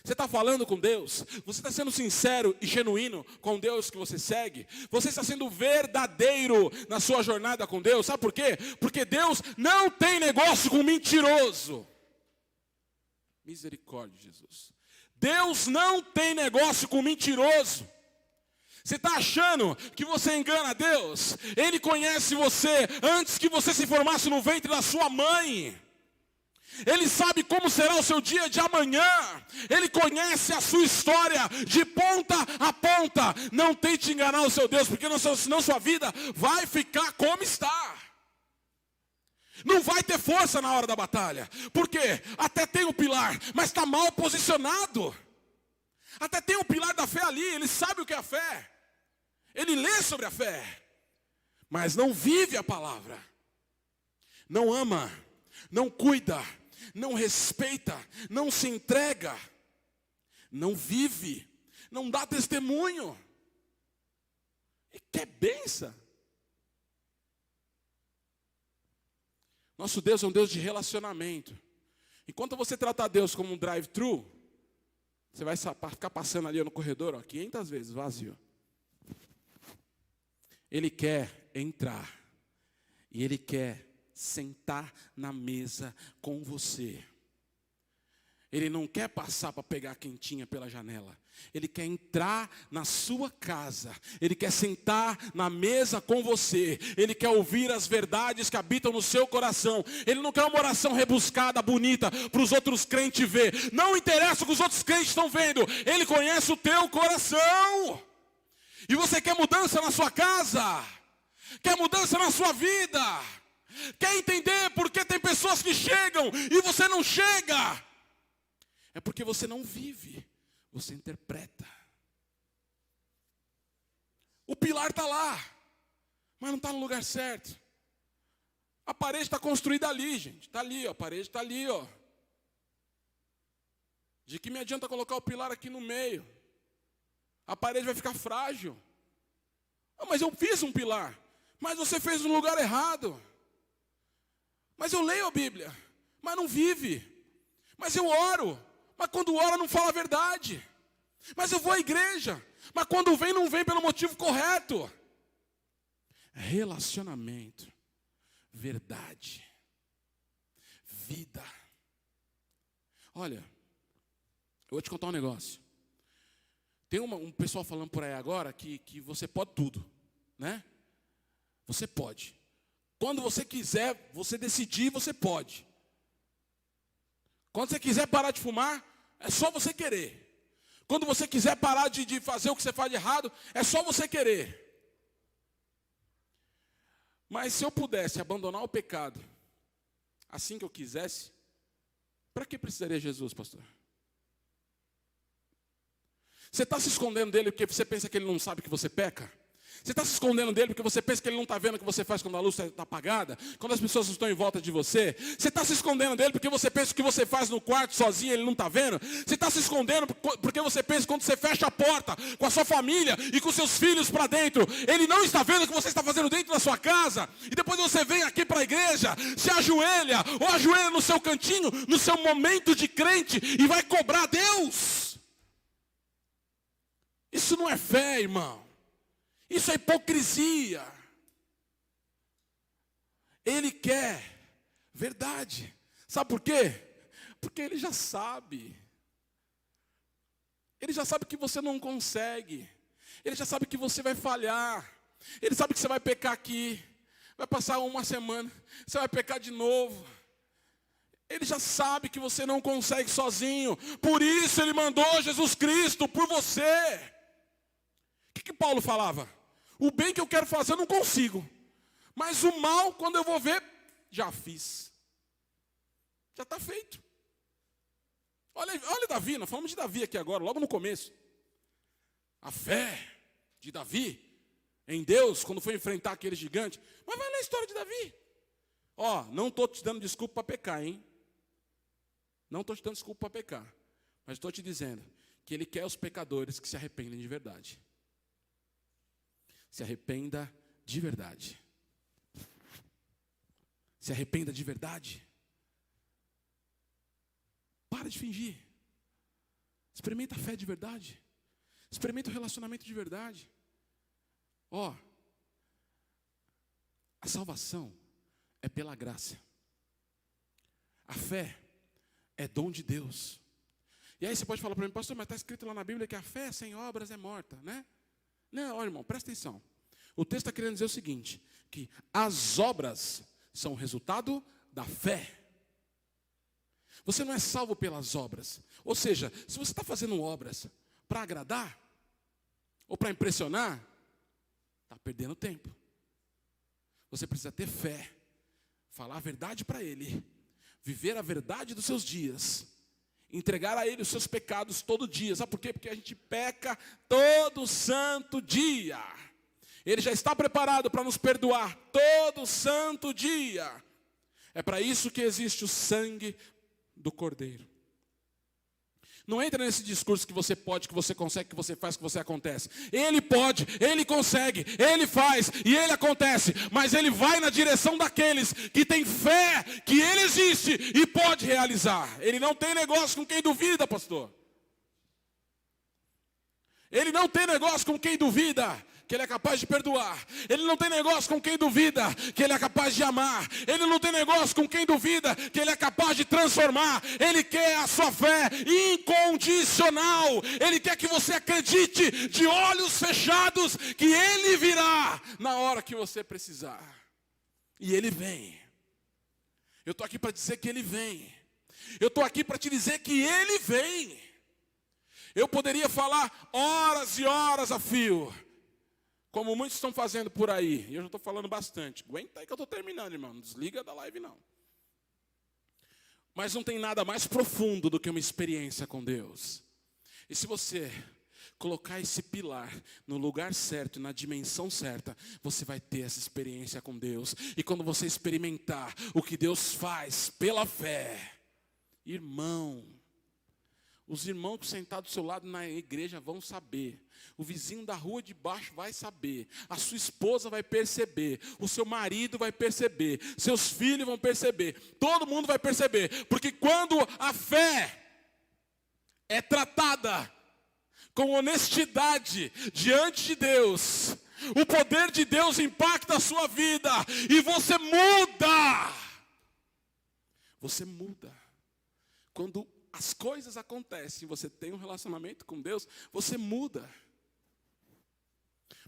S2: Você está falando com Deus? Você está sendo sincero e genuíno com Deus que você segue? Você está sendo verdadeiro na sua jornada com Deus? Sabe por quê? Porque Deus não tem negócio com mentiroso. Misericórdia, Jesus. Deus não tem negócio com mentiroso. Você está achando que você engana Deus? Ele conhece você antes que você se formasse no ventre da sua mãe. Ele sabe como será o seu dia de amanhã. Ele conhece a sua história de ponta a ponta. Não tente enganar o seu Deus, porque senão sua vida vai ficar como está. Não vai ter força na hora da batalha. Por quê? Até tem o pilar, mas está mal posicionado. Até tem o pilar da fé ali, ele sabe o que é a fé. Ele lê sobre a fé, mas não vive a palavra. Não ama, não cuida, não respeita, não se entrega, não vive, não dá testemunho. E quer bênção. Nosso Deus é um Deus de relacionamento. Enquanto você tratar Deus como um drive-thru, você vai ficar passando ali no corredor, 500 vezes vazio. Ele quer entrar. E Ele quer sentar na mesa com você. Ele não quer passar para pegar a quentinha pela janela. Ele quer entrar na sua casa. Ele quer sentar na mesa com você. Ele quer ouvir as verdades que habitam no seu coração. Ele não quer uma oração rebuscada, bonita, para os outros crentes ver. Não interessa o que os outros crentes estão vendo. Ele conhece o teu coração. E você quer mudança na sua casa? Quer mudança na sua vida? Quer entender por que tem pessoas que chegam e você não chega? É porque você não vive, você interpreta. O pilar está lá, mas não está no lugar certo. A parede está construída ali, gente. Está ali, ó, a parede está ali, ó. De que me adianta colocar o pilar aqui no meio? A parede vai ficar frágil. Ah, mas eu fiz um pilar. Mas você fez no lugar errado. Mas eu leio a Bíblia, mas não vive. Mas eu oro, mas quando ora não fala a verdade. Mas eu vou à igreja, mas quando vem não vem pelo motivo correto. Relacionamento, verdade, vida. Olha, eu vou te contar um negócio. Tem um pessoal falando por aí agora que você pode tudo, né? Você pode. Quando você quiser, você decidir, você pode. Quando você quiser parar de fumar, é só você querer. Quando você quiser parar de fazer o que você faz de errado, é só você querer. Mas se eu pudesse abandonar o pecado assim que eu quisesse, para que precisaria Jesus, pastor? Você está se escondendo dele porque você pensa que ele não sabe que você peca? Você está se escondendo dele porque você pensa que ele não está vendo o que você faz quando a luz está apagada? Quando as pessoas estão em volta de você? Você está se escondendo dele porque você pensa que o que você faz no quarto sozinho ele não está vendo? Você está se escondendo porque você pensa que quando você fecha a porta com a sua família e com seus filhos para dentro, ele não está vendo o que você está fazendo dentro da sua casa? E depois você vem aqui para a igreja, se ajoelha ou ajoelha no seu cantinho, no seu momento de crente e vai cobrar Deus? Isso não é fé, irmão. Isso é hipocrisia. Ele quer verdade. Sabe por quê? Porque ele já sabe. Ele já sabe que você não consegue. Ele já sabe que você vai falhar. Ele sabe que você vai pecar aqui. Vai passar uma semana. Você vai pecar de novo. Ele já sabe que você não consegue sozinho. Por isso ele mandou Jesus Cristo por você. O que Paulo falava? O bem que eu quero fazer eu não consigo. Mas o mal, quando eu vou ver, já fiz. Já está feito. Olha Davi, nós falamos de Davi aqui agora, logo no começo. A fé de Davi em Deus, quando foi enfrentar aquele gigante. Mas vai ler a história de Davi. Ó, não estou te dando desculpa para pecar, hein? Não estou te dando desculpa para pecar. Mas estou te dizendo que ele quer os pecadores que se arrependem de verdade. Se arrependa de verdade. Se arrependa de verdade. Para de fingir. Experimenta a fé de verdade. Experimenta o relacionamento de verdade. Ó, a salvação é pela graça. A fé é dom de Deus. E aí você pode falar para mim, pastor, mas está escrito lá na Bíblia que a fé sem obras é morta, né? Não, olha irmão, presta atenção. O texto está querendo dizer o seguinte, que as obras são resultado da fé. Você não é salvo pelas obras. Ou seja, se você está fazendo obras para agradar, ou para impressionar, está perdendo tempo. Você precisa ter fé, falar a verdade para Ele, viver a verdade dos seus dias, entregar a Ele os seus pecados todo dia. Sabe por quê? Porque a gente peca todo santo dia. Ele já está preparado para nos perdoar todo santo dia. É para isso que existe o sangue do Cordeiro. Não entra nesse discurso que você pode, que você consegue, que você faz, que você acontece. Ele pode, ele consegue, ele faz e ele acontece. Mas ele vai na direção daqueles que têm fé que ele existe e pode realizar. Ele não tem negócio com quem duvida, pastor. Ele não tem negócio com quem duvida que Ele é capaz de perdoar. Ele não tem negócio com quem duvida que Ele é capaz de amar. Ele não tem negócio com quem duvida que Ele é capaz de transformar. Ele quer a sua fé incondicional. Ele quer que você acredite de olhos fechados que Ele virá na hora que você precisar. E Ele vem. Eu estou aqui para dizer que Ele vem. Eu estou aqui para te dizer que Ele vem. Eu poderia falar horas e horas a fio, como muitos estão fazendo por aí. E eu já estou falando bastante. Aguenta aí que eu estou terminando, irmão. Não desliga da live, não. Mas não tem nada mais profundo do que uma experiência com Deus. E se você colocar esse pilar no lugar certo, na dimensão certa, você vai ter essa experiência com Deus. E quando você experimentar o que Deus faz pela fé, irmão, os irmãos sentados do seu lado na igreja vão saber. O vizinho da rua de baixo vai saber. A sua esposa vai perceber. O seu marido vai perceber. Seus filhos vão perceber. Todo mundo vai perceber. Porque quando a fé é tratada com honestidade diante de Deus, o poder de Deus impacta a sua vida. E você muda. Você muda. Quando as coisas acontecem, você tem um relacionamento com Deus, você muda.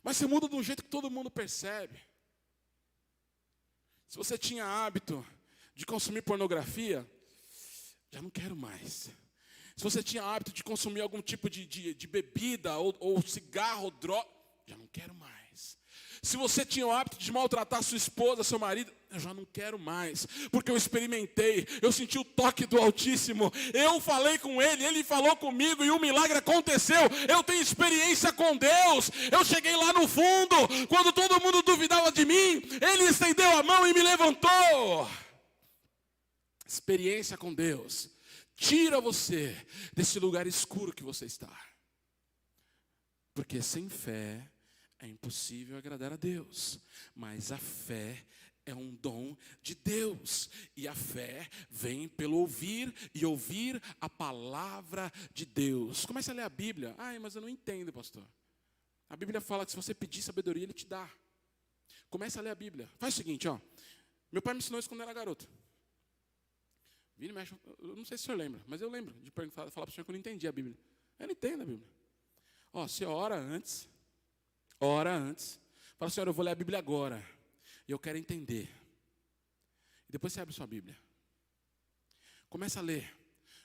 S2: Mas você muda de um jeito que todo mundo percebe. Se você tinha hábito de consumir pornografia, já não quero mais. Se você tinha hábito de consumir algum tipo de bebida, ou cigarro, ou droga, já não quero mais. Se você tinha o hábito de maltratar sua esposa, seu marido, eu já não quero mais, porque eu experimentei, eu senti o toque do Altíssimo, eu falei com Ele, Ele falou comigo e o milagre aconteceu. Eu tenho experiência com Deus. Eu cheguei lá no fundo, quando todo mundo duvidava de mim, Ele estendeu a mão e me levantou. Experiência com Deus tira você desse lugar escuro que você está, porque sem fé é impossível agradar a Deus. Mas a fé é um dom de Deus. E a fé vem pelo ouvir e ouvir a palavra de Deus. Comece a ler a Bíblia. Ai, mas eu não entendo, pastor. A Bíblia fala que se você pedir sabedoria, Ele te dá. Comece a ler a Bíblia. Faz o seguinte, ó. Meu pai me ensinou isso quando eu era garoto. Vira e mexe. Eu não sei se o senhor lembra, mas eu lembro de falar para o senhor que eu não entendi a Bíblia. Eu não entendo a Bíblia. Ó, você ora antes. Fala, Senhor, eu vou ler a Bíblia agora. E eu quero entender. E depois você abre sua Bíblia. Começa a ler.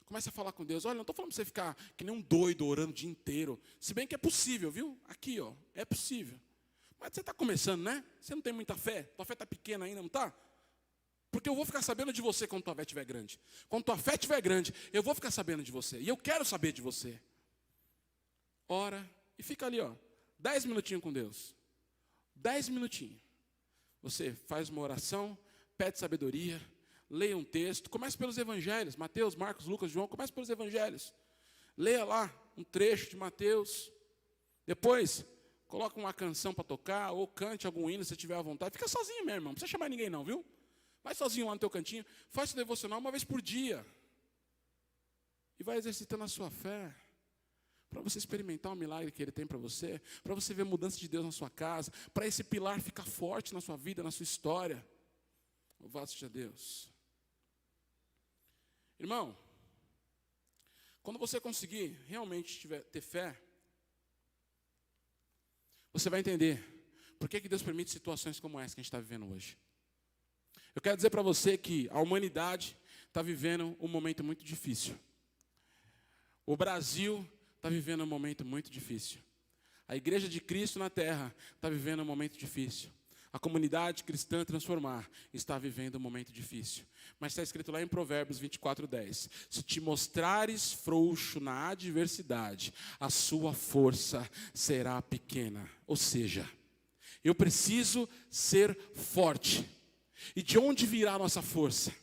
S2: Começa a falar com Deus. Olha, não estou falando para você ficar que nem um doido orando o dia inteiro. Se bem que é possível, viu? Aqui, ó, é possível. Mas você está começando, né? Você não tem muita fé. Tua fé está pequena ainda, não está? Porque eu vou ficar sabendo de você quando tua fé estiver grande. Quando tua fé estiver grande, eu vou ficar sabendo de você. E eu quero saber de você. Ora e fica ali, ó. 10 minutinhos com Deus. 10 minutinhos. Você faz uma oração, pede sabedoria, leia um texto. Comece pelos evangelhos. Mateus, Marcos, Lucas, João. Comece pelos evangelhos. Leia lá um trecho de Mateus. Depois, coloque uma canção para tocar, ou cante algum hino se tiver à vontade. Fica sozinho mesmo, irmão. Não precisa chamar ninguém não, viu? Vai sozinho lá no teu cantinho. Faça o devocional uma vez por dia. E vai exercitando a sua fé. Para você experimentar o milagre que Ele tem para você, para você ver a mudança de Deus na sua casa, para esse pilar ficar forte na sua vida, na sua história. Louvado seja Deus. Irmão, quando você conseguir realmente ter fé, você vai entender por que Deus permite situações como essa que a gente está vivendo hoje. Eu quero dizer para você que a humanidade está vivendo um momento muito difícil. O Brasil está vivendo um momento muito difícil. A Igreja de Cristo na Terra está vivendo um momento difícil. A comunidade cristã Transformar está vivendo um momento difícil. Mas está escrito lá em Provérbios 24:10. Se te mostrares frouxo na adversidade, a sua força será pequena. Ou seja, eu preciso ser forte. E de onde virá a nossa força?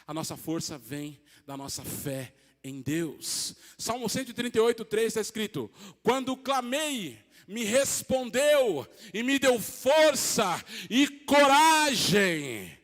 S2: A nossa força vem da nossa fé em Deus. Salmo 138:3 está escrito: quando clamei, me respondeu e me deu força e coragem.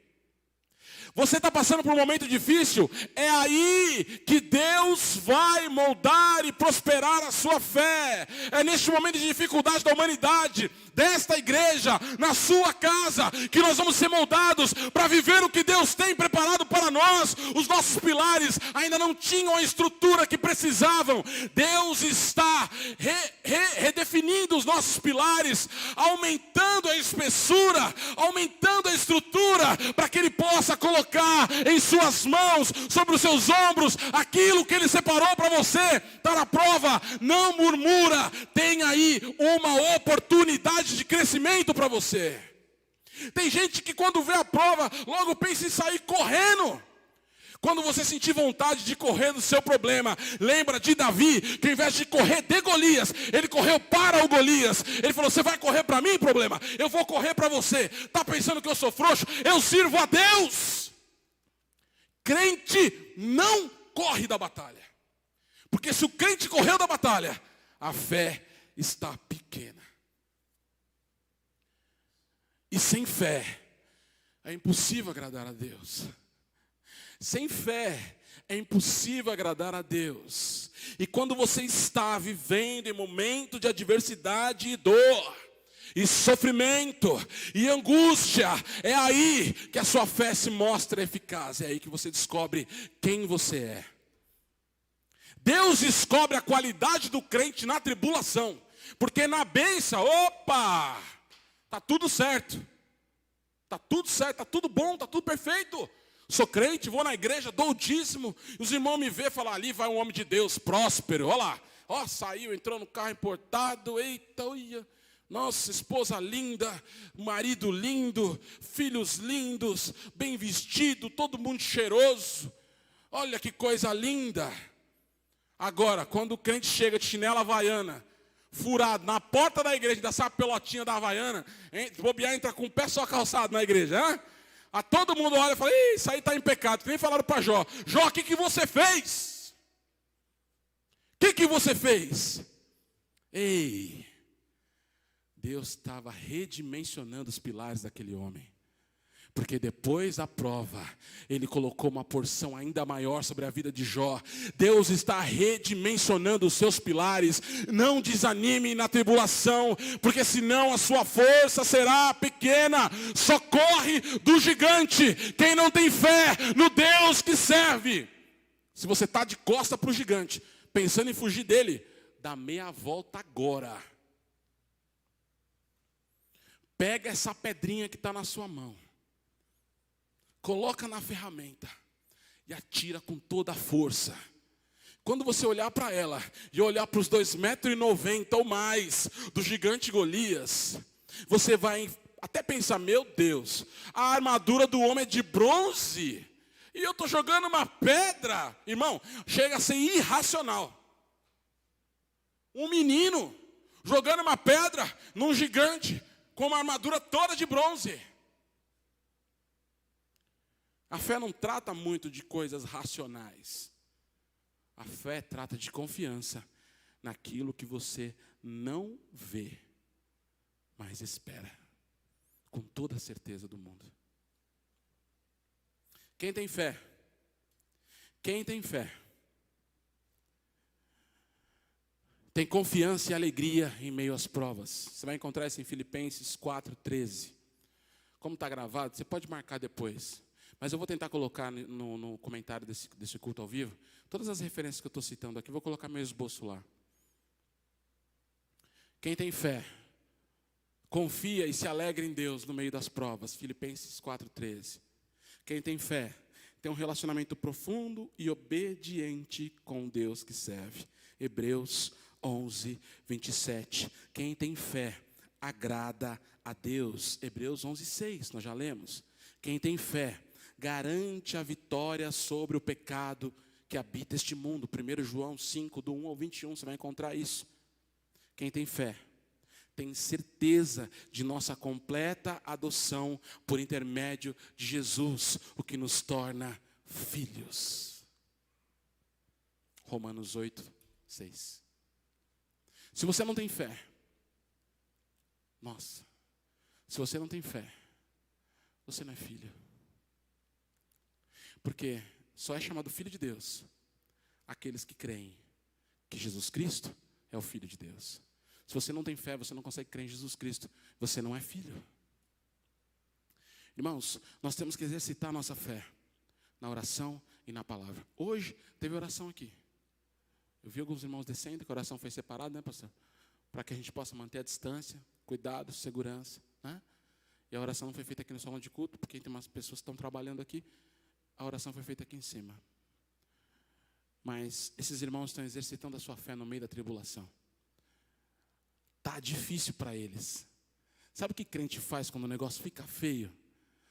S2: Você está passando por um momento difícil? É aí que Deus vai moldar e prosperar a sua fé. É neste momento de dificuldade da humanidade, desta igreja, na sua casa, que nós vamos ser moldados para viver o que Deus tem preparado para nós. Os nossos pilares ainda não tinham a estrutura que precisavam. Deus está redefinindo os nossos pilares, aumentando a espessura, aumentando a estrutura, para que Ele possa colocar em suas mãos, sobre os seus ombros, aquilo que Ele separou para você. Está na prova, não murmura, tem aí uma oportunidade de crescimento para você. Tem gente que quando vê a prova, logo pensa em sair correndo. Quando você sentir vontade de correr do seu problema, lembra de Davi, que ao invés de correr de Golias, ele correu para o Golias. Ele falou: você vai correr para mim, problema? Eu vou correr para você. Está pensando que eu sou frouxo? Eu sirvo a Deus. Crente não corre da batalha. Porque se o crente correu da batalha, a fé está pequena. E sem fé é impossível agradar a Deus. Sem fé é impossível agradar a Deus. E quando você está vivendo em momento de adversidade e dor, e sofrimento, e angústia, é aí que a sua fé se mostra eficaz. É aí que você descobre quem você é. Deus descobre a qualidade do crente na tribulação. Porque na bênção, opa, está tudo certo. Está tudo certo, está tudo bom, está tudo perfeito. Sou crente, vou na igreja, dou o dízimo. Os irmãos me vê e falam: ali vai um homem de Deus, próspero. Olha lá, ó, saiu, entrou no carro importado. Eita, olha. Nossa, esposa linda, marido lindo, filhos lindos, bem vestido, todo mundo cheiroso. Olha que coisa linda. Agora, quando o crente chega de chinela havaiana, furado, na porta da igreja, dessa pelotinha da havaiana, bobear, entra com o pé só calçado na igreja, hein? A todo mundo olha e fala: isso aí está em pecado. Que nem falaram para Jó: Jó, o que você fez? O que você fez? Ei, Deus estava redimensionando os pilares daquele homem. Porque depois da prova, Ele colocou uma porção ainda maior sobre a vida de Jó. Deus está redimensionando os seus pilares. Não desanime na tribulação, porque senão a sua força será pequena. Socorre do gigante quem não tem fé no Deus que serve. Se você está de costa para o gigante, pensando em fugir dele, dá meia volta agora. Pega essa pedrinha que está na sua mão, coloca na ferramenta e atira com toda a força. Quando você olhar para ela e olhar para os 2,90 m ou mais do gigante Golias, você vai até pensar: meu Deus, a armadura do homem é de bronze e eu estou jogando uma pedra. Irmão, chega a ser irracional. Um menino jogando uma pedra num gigante com uma armadura toda de bronze. A fé não trata muito de coisas racionais. A fé trata de confiança naquilo que você não vê, mas espera, com toda a certeza do mundo. Quem tem fé? Quem tem fé? Tem confiança e alegria em meio às provas. Você vai encontrar isso em Filipenses 4:13. Como está gravado, você pode marcar depois. Mas eu vou tentar colocar no comentário desse culto ao vivo todas as referências que eu estou citando aqui. Vou colocar meu esboço lá. Quem tem fé, confia e se alegra em Deus no meio das provas. Filipenses 4:13. Quem tem fé, tem um relacionamento profundo e obediente com o Deus que serve. Hebreus 11, 27. Quem tem fé agrada a Deus. Hebreus 11, 6, nós já lemos. Quem tem fé garante a vitória sobre o pecado que habita este mundo. 1 João 5, do 1 ao 21, você vai encontrar isso. Quem tem fé tem certeza de nossa completa adoção por intermédio de Jesus, o que nos torna filhos. Romanos 8, 6. Se você não tem fé, se você não tem fé, você não é filho. Porque só é chamado filho de Deus aqueles que creem que Jesus Cristo é o Filho de Deus. Se você não tem fé, você não consegue crer em Jesus Cristo, você não é filho. Irmãos, nós temos que exercitar a nossa fé na oração e na palavra. Hoje teve oração aqui. Eu vi alguns irmãos descendo, que a oração foi separada, né, pastor? Para que a gente possa manter a distância, cuidado, segurança, né? E a oração não foi feita aqui no salão de culto, porque tem umas pessoas que estão trabalhando aqui. A oração foi feita aqui em cima. Mas esses irmãos estão exercitando a sua fé no meio da tribulação. Está difícil para eles. Sabe o que crente faz quando o negócio fica feio?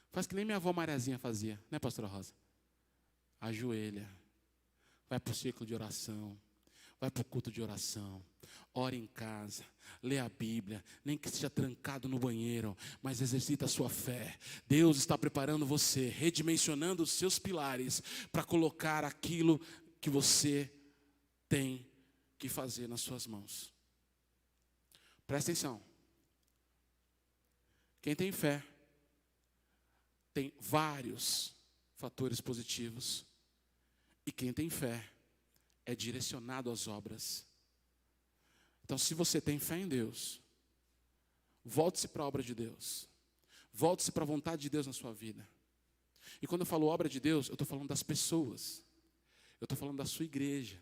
S2: Faz que nem minha avó Mariazinha fazia, né, pastora Rosa? Ajoelha, vai para o círculo de oração, vai para o culto de oração, ora em casa, lê a Bíblia, nem que seja trancado no banheiro, mas exercita a sua fé. Deus está preparando você, redimensionando os seus pilares para colocar aquilo que você tem que fazer nas suas mãos. Presta atenção. Quem tem fé tem vários fatores positivos. E quem tem fé é direcionado às obras. Então, se você tem fé em Deus, volte-se para a obra de Deus. Volte-se para a vontade de Deus na sua vida. E quando eu falo obra de Deus, eu estou falando das pessoas. Eu estou falando da sua igreja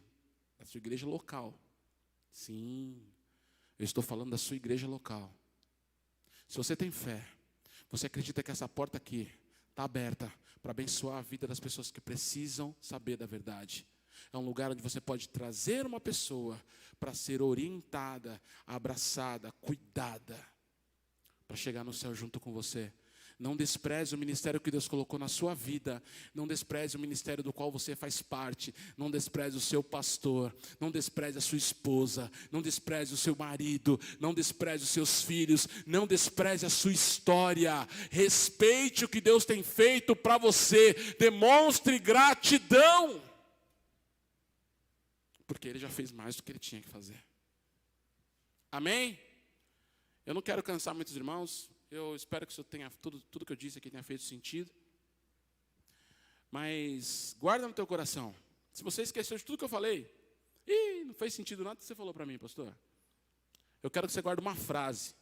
S2: local. Sim, eu estou falando da sua igreja local. Se você tem fé, você acredita que essa porta aqui está aberta para abençoar a vida das pessoas que precisam saber da verdade. É um lugar onde você pode trazer uma pessoa para ser orientada, abraçada, cuidada, para chegar no céu junto com você. Não despreze o ministério que Deus colocou na sua vida. Não despreze o ministério do qual você faz parte. Não despreze o seu pastor. Não despreze a sua esposa. Não despreze o seu marido. Não despreze os seus filhos. Não despreze a sua história. Respeite o que Deus tem feito para você. Demonstre gratidão. Porque Ele já fez mais do que Ele tinha que fazer. Amém? Eu não quero cansar muitos irmãos. Eu espero que isso tenha, tudo que eu disse aqui tenha feito sentido. Mas guarda no teu coração. Se você esqueceu de tudo que eu falei, não fez sentido nada que você falou para mim, pastor. Eu quero que você guarde uma frase,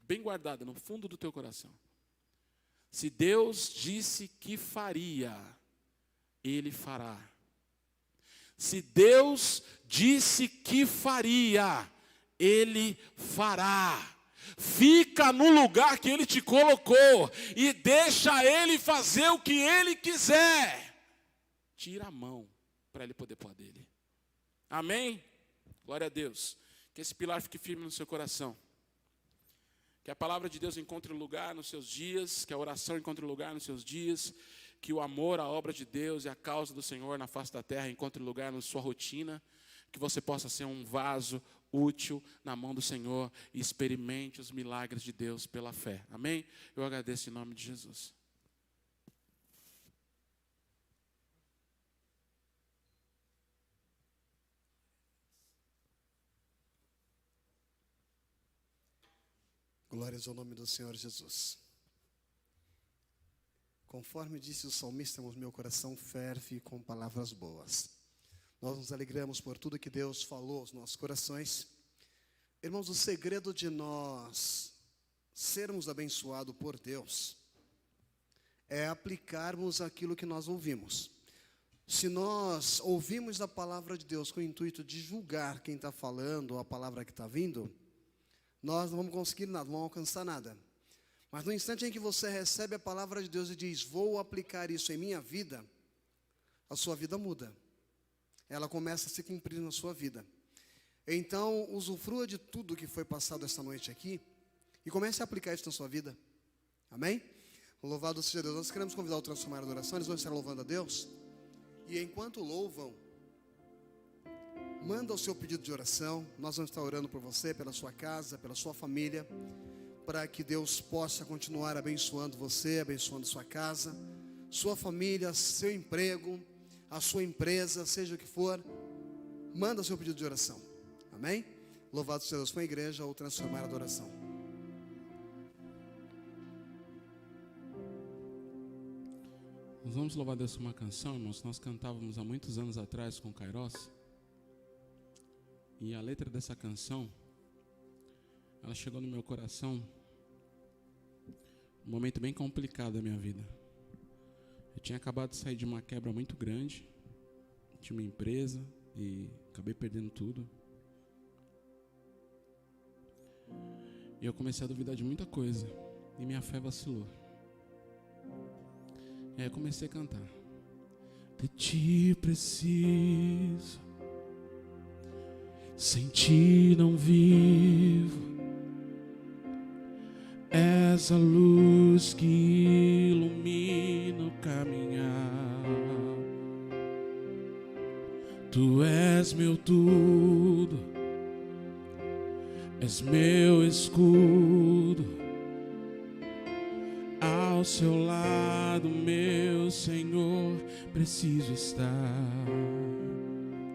S2: bem guardada no fundo do teu coração. Se Deus disse que faria, Ele fará. Se Deus disse que faria, Ele fará. Fica no lugar que Ele te colocou e deixa Ele fazer o que Ele quiser. Tira a mão para Ele poder pôr dele. Amém? Glória a Deus. Que esse pilar fique firme no seu coração. Que a palavra de Deus encontre lugar nos seus dias. Que a oração encontre lugar nos seus dias. Que o amor à obra de Deus e a causa do Senhor na face da terra encontre lugar na sua rotina. Que você possa ser um vaso útil na mão do Senhor e experimente os milagres de Deus pela fé. Amém? Eu agradeço em nome de Jesus.
S1: Glórias ao nome do Senhor Jesus. Conforme disse o salmista, meu coração ferve com palavras boas. Nós nos alegramos por tudo que Deus falou aos nossos corações. Irmãos, o segredo de nós sermos abençoados por Deus é aplicarmos aquilo que nós ouvimos. Se nós ouvimos a palavra de Deus com o intuito de julgar quem está falando, ou a palavra que está vindo, nós não vamos conseguir nada, não vamos alcançar nada. Mas no instante em que você recebe a palavra de Deus e diz, vou aplicar isso em minha vida, a sua vida muda. Ela começa a se cumprir na sua vida. Então, usufrua de tudo que foi passado esta noite aqui e comece a aplicar isso na sua vida. Amém? Louvado seja Deus. Nós queremos convidar o Transformar a Adoração. Eles vão estar louvando a Deus. E enquanto louvam, manda o seu pedido de oração. Nós vamos estar orando por você, pela sua casa, pela sua família, para que Deus possa continuar abençoando você, abençoando sua casa, sua família, seu emprego, a sua empresa, seja o que for. Manda o seu pedido de oração. Amém? Louvado seja Deus. Com a igreja ou Transformar a Adoração.
S2: Nós vamos louvar Deus com uma canção, irmãos. Nós cantávamos há muitos anos atrás com Kairos. E a letra dessa canção, ela chegou no meu coração num momento bem complicado da minha vida. Eu tinha acabado de sair de uma quebra muito grande, tinha uma empresa e acabei perdendo tudo. E eu comecei a duvidar de muita coisa e minha fé vacilou. E aí eu comecei a cantar. De ti preciso, sem ti não vivo. És a luz que ilumina o caminhar. Tu és meu tudo, és meu escudo. Ao seu lado, meu Senhor, preciso estar.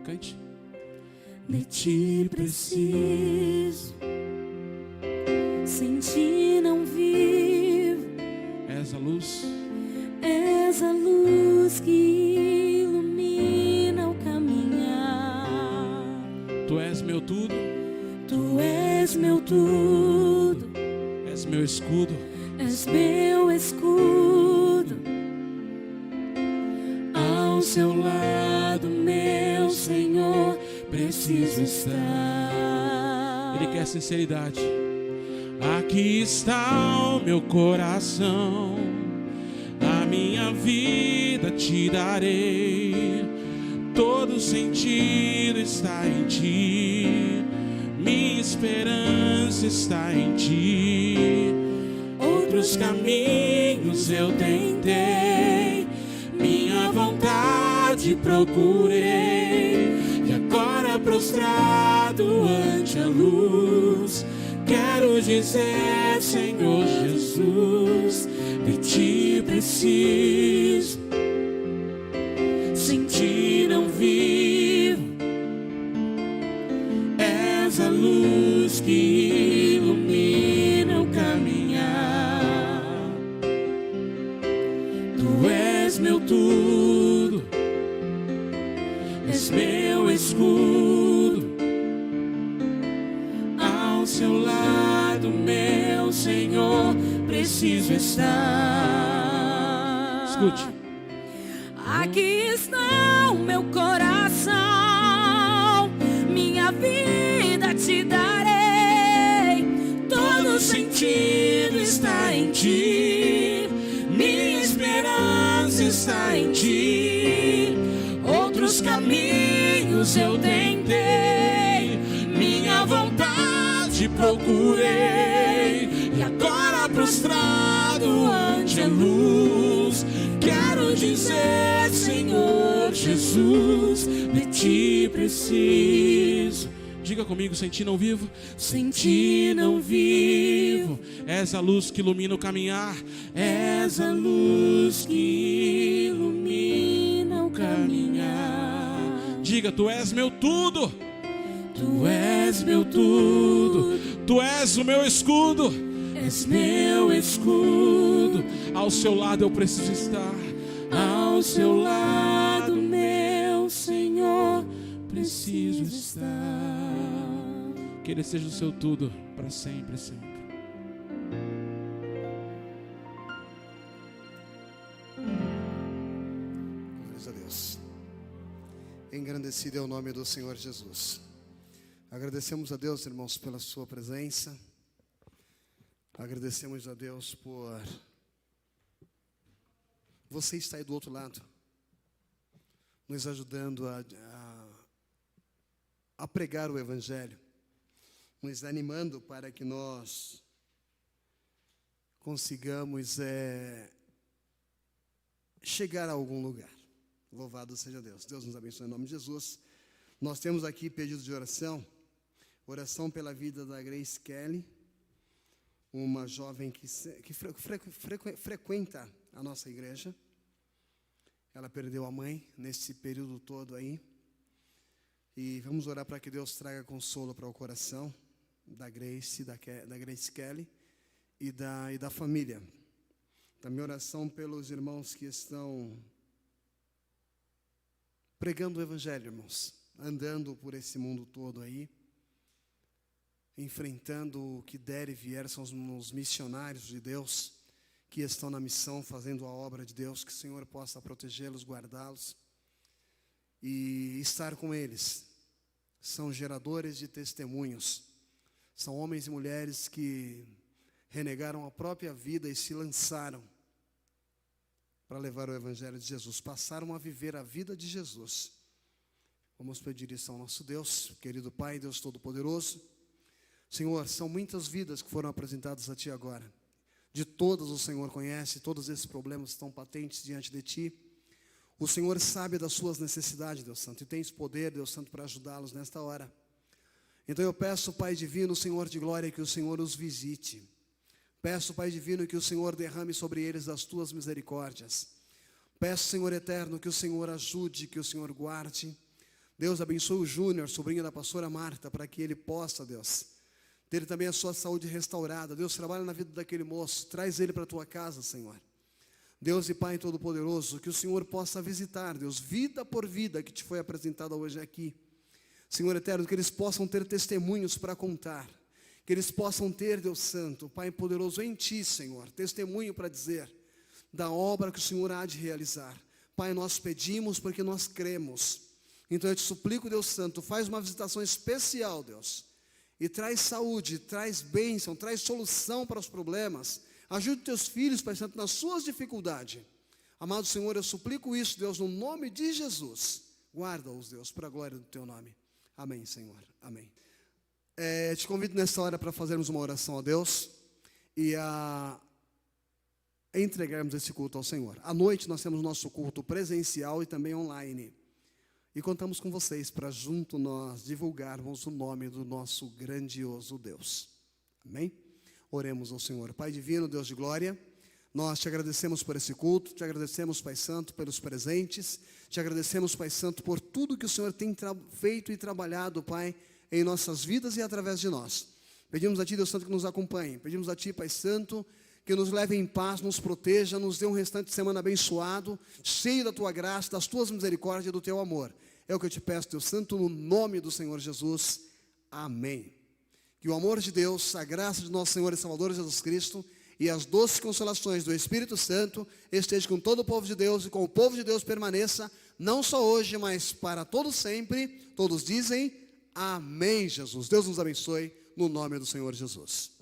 S2: Cante.
S3: De ti preciso, sem ti não vivo.
S2: És a luz,
S3: és a luz que ilumina o caminhar.
S2: tu és meu tudo,
S3: Tu és meu tudo,
S2: és meu escudo.
S3: és meu escudo. Ao seu lado, meu Senhor, preciso estar.
S2: Ele quer sinceridade. Aqui está o meu coração, a minha vida te darei. Todo sentido está em ti, minha esperança está em ti. Outros caminhos eu tentei, minha vontade procurei. E agora prostrado ante a luz, quero dizer, Senhor Jesus, de ti preciso, sem ti não vivo. És a luz que ilumina o caminhar. Tu és meu tudo, és meu escudo. Ao seu lado, meu Senhor, preciso estar. Escute.
S3: Aqui está o meu coração, minha vida te darei. Todo sentido está em ti, minha esperança está em ti. Outros caminhos eu tentei, minha vontade procurei. E agora prostrado ante a luz, quero dizer, Senhor Jesus, de ti preciso.
S2: Diga comigo, sem ti não vivo.
S3: Sem ti não vivo.
S2: És a luz que ilumina o caminhar.
S3: És a luz que ilumina o caminhar.
S2: Diga, tu és meu tudo.
S3: Tu és meu tudo,
S2: Tu és o meu escudo.
S3: és meu escudo.
S2: Ao seu lado eu preciso estar.
S3: Ao seu lado, meu Senhor, preciso estar.
S2: Que Ele seja o seu tudo para sempre, sempre.
S1: Glórias a Deus. Engrandecido é o nome do Senhor Jesus. Agradecemos a Deus, irmãos, pela sua presença. Agradecemos a Deus por você estar aí do outro lado. nos ajudando a pregar o Evangelho, nos animando para que nós consigamos chegar a algum lugar. Louvado seja Deus. Deus nos abençoe em nome de Jesus. Nós temos aqui pedidos de oração. Oração pela vida da Grace Kelly, uma jovem que frequenta a nossa igreja. Ela perdeu a mãe nesse período todo aí. E vamos orar para que Deus traga consolo para o coração da Grace Kelly e da família. Também oração pelos irmãos que estão pregando o Evangelho, irmãos, andando por esse mundo todo aí, enfrentando o que der e vier, são os missionários de Deus que estão na missão, fazendo a obra de Deus, que o Senhor possa protegê-los, guardá-los e estar com eles. São geradores de testemunhos, são homens e mulheres que renegaram a própria vida e se lançaram para levar o Evangelho de Jesus, passaram a viver a vida de Jesus. Vamos pedir isso ao nosso Deus, querido Pai, Deus Todo-Poderoso. Senhor, são muitas vidas que foram apresentadas a Ti agora. De todas o Senhor conhece, todos esses problemas estão patentes diante de Ti. O Senhor sabe das suas necessidades, Deus Santo, e tens poder, Deus Santo, para ajudá-los nesta hora. Então eu peço, Pai Divino, Senhor de glória, que o Senhor os visite. Peço, Pai Divino, que o Senhor derrame sobre eles as Tuas misericórdias. Peço, Senhor Eterno, que o Senhor ajude, que o Senhor guarde. Deus abençoe o Júnior, sobrinho da pastora Marta, para que ele possa, Deus, ter também a sua saúde restaurada. Deus, trabalha na vida daquele moço, traz ele para a Tua casa, Senhor. Deus e Pai Todo-Poderoso, que o Senhor possa visitar, Deus, vida por vida que Te foi apresentada hoje aqui. Senhor Eterno, que eles possam ter testemunhos para contar. Que eles possam ter, Deus Santo, Pai poderoso, em Ti, Senhor, testemunho para dizer da obra que o Senhor há de realizar. Pai, nós pedimos porque nós cremos. Então eu Te suplico, Deus Santo, faz uma visitação especial, Deus, e traz saúde, traz bênção, traz solução para os problemas. Ajude Teus filhos, Pai Santo, nas suas dificuldades. Amado Senhor, eu suplico isso, Deus, no nome de Jesus. Guarda-os, Deus, para a glória do Teu nome. Amém, Senhor. Amém. Te convido nessa hora para fazermos uma oração a Deus e a entregarmos esse culto ao Senhor. À noite nós temos nosso culto presencial e também online. E contamos com vocês para junto nós divulgarmos o nome do nosso grandioso Deus. Amém? Oremos ao Senhor. Pai Divino, Deus de glória, nós Te agradecemos por esse culto, Te agradecemos, Pai Santo, pelos presentes, Te agradecemos, Pai Santo, por tudo que o Senhor tem feito e trabalhado, Pai, em nossas vidas e através de nós. Pedimos a Ti, Deus Santo, que nos acompanhe. Pedimos a Ti, Pai Santo, que nos leve em paz, nos proteja, nos dê um restante de semana abençoado, cheio da Tua graça, das Tuas misericórdias e do Teu amor. É o que eu Te peço, Deus Santo, no nome do Senhor Jesus. Amém. Que o amor de Deus, a graça de nosso Senhor e Salvador Jesus Cristo e as doces consolações do Espírito Santo esteja com todo o povo de Deus e com o povo de Deus permaneça, não só hoje, mas para todos sempre. Todos dizem amém, Jesus. Deus nos abençoe no nome do Senhor Jesus.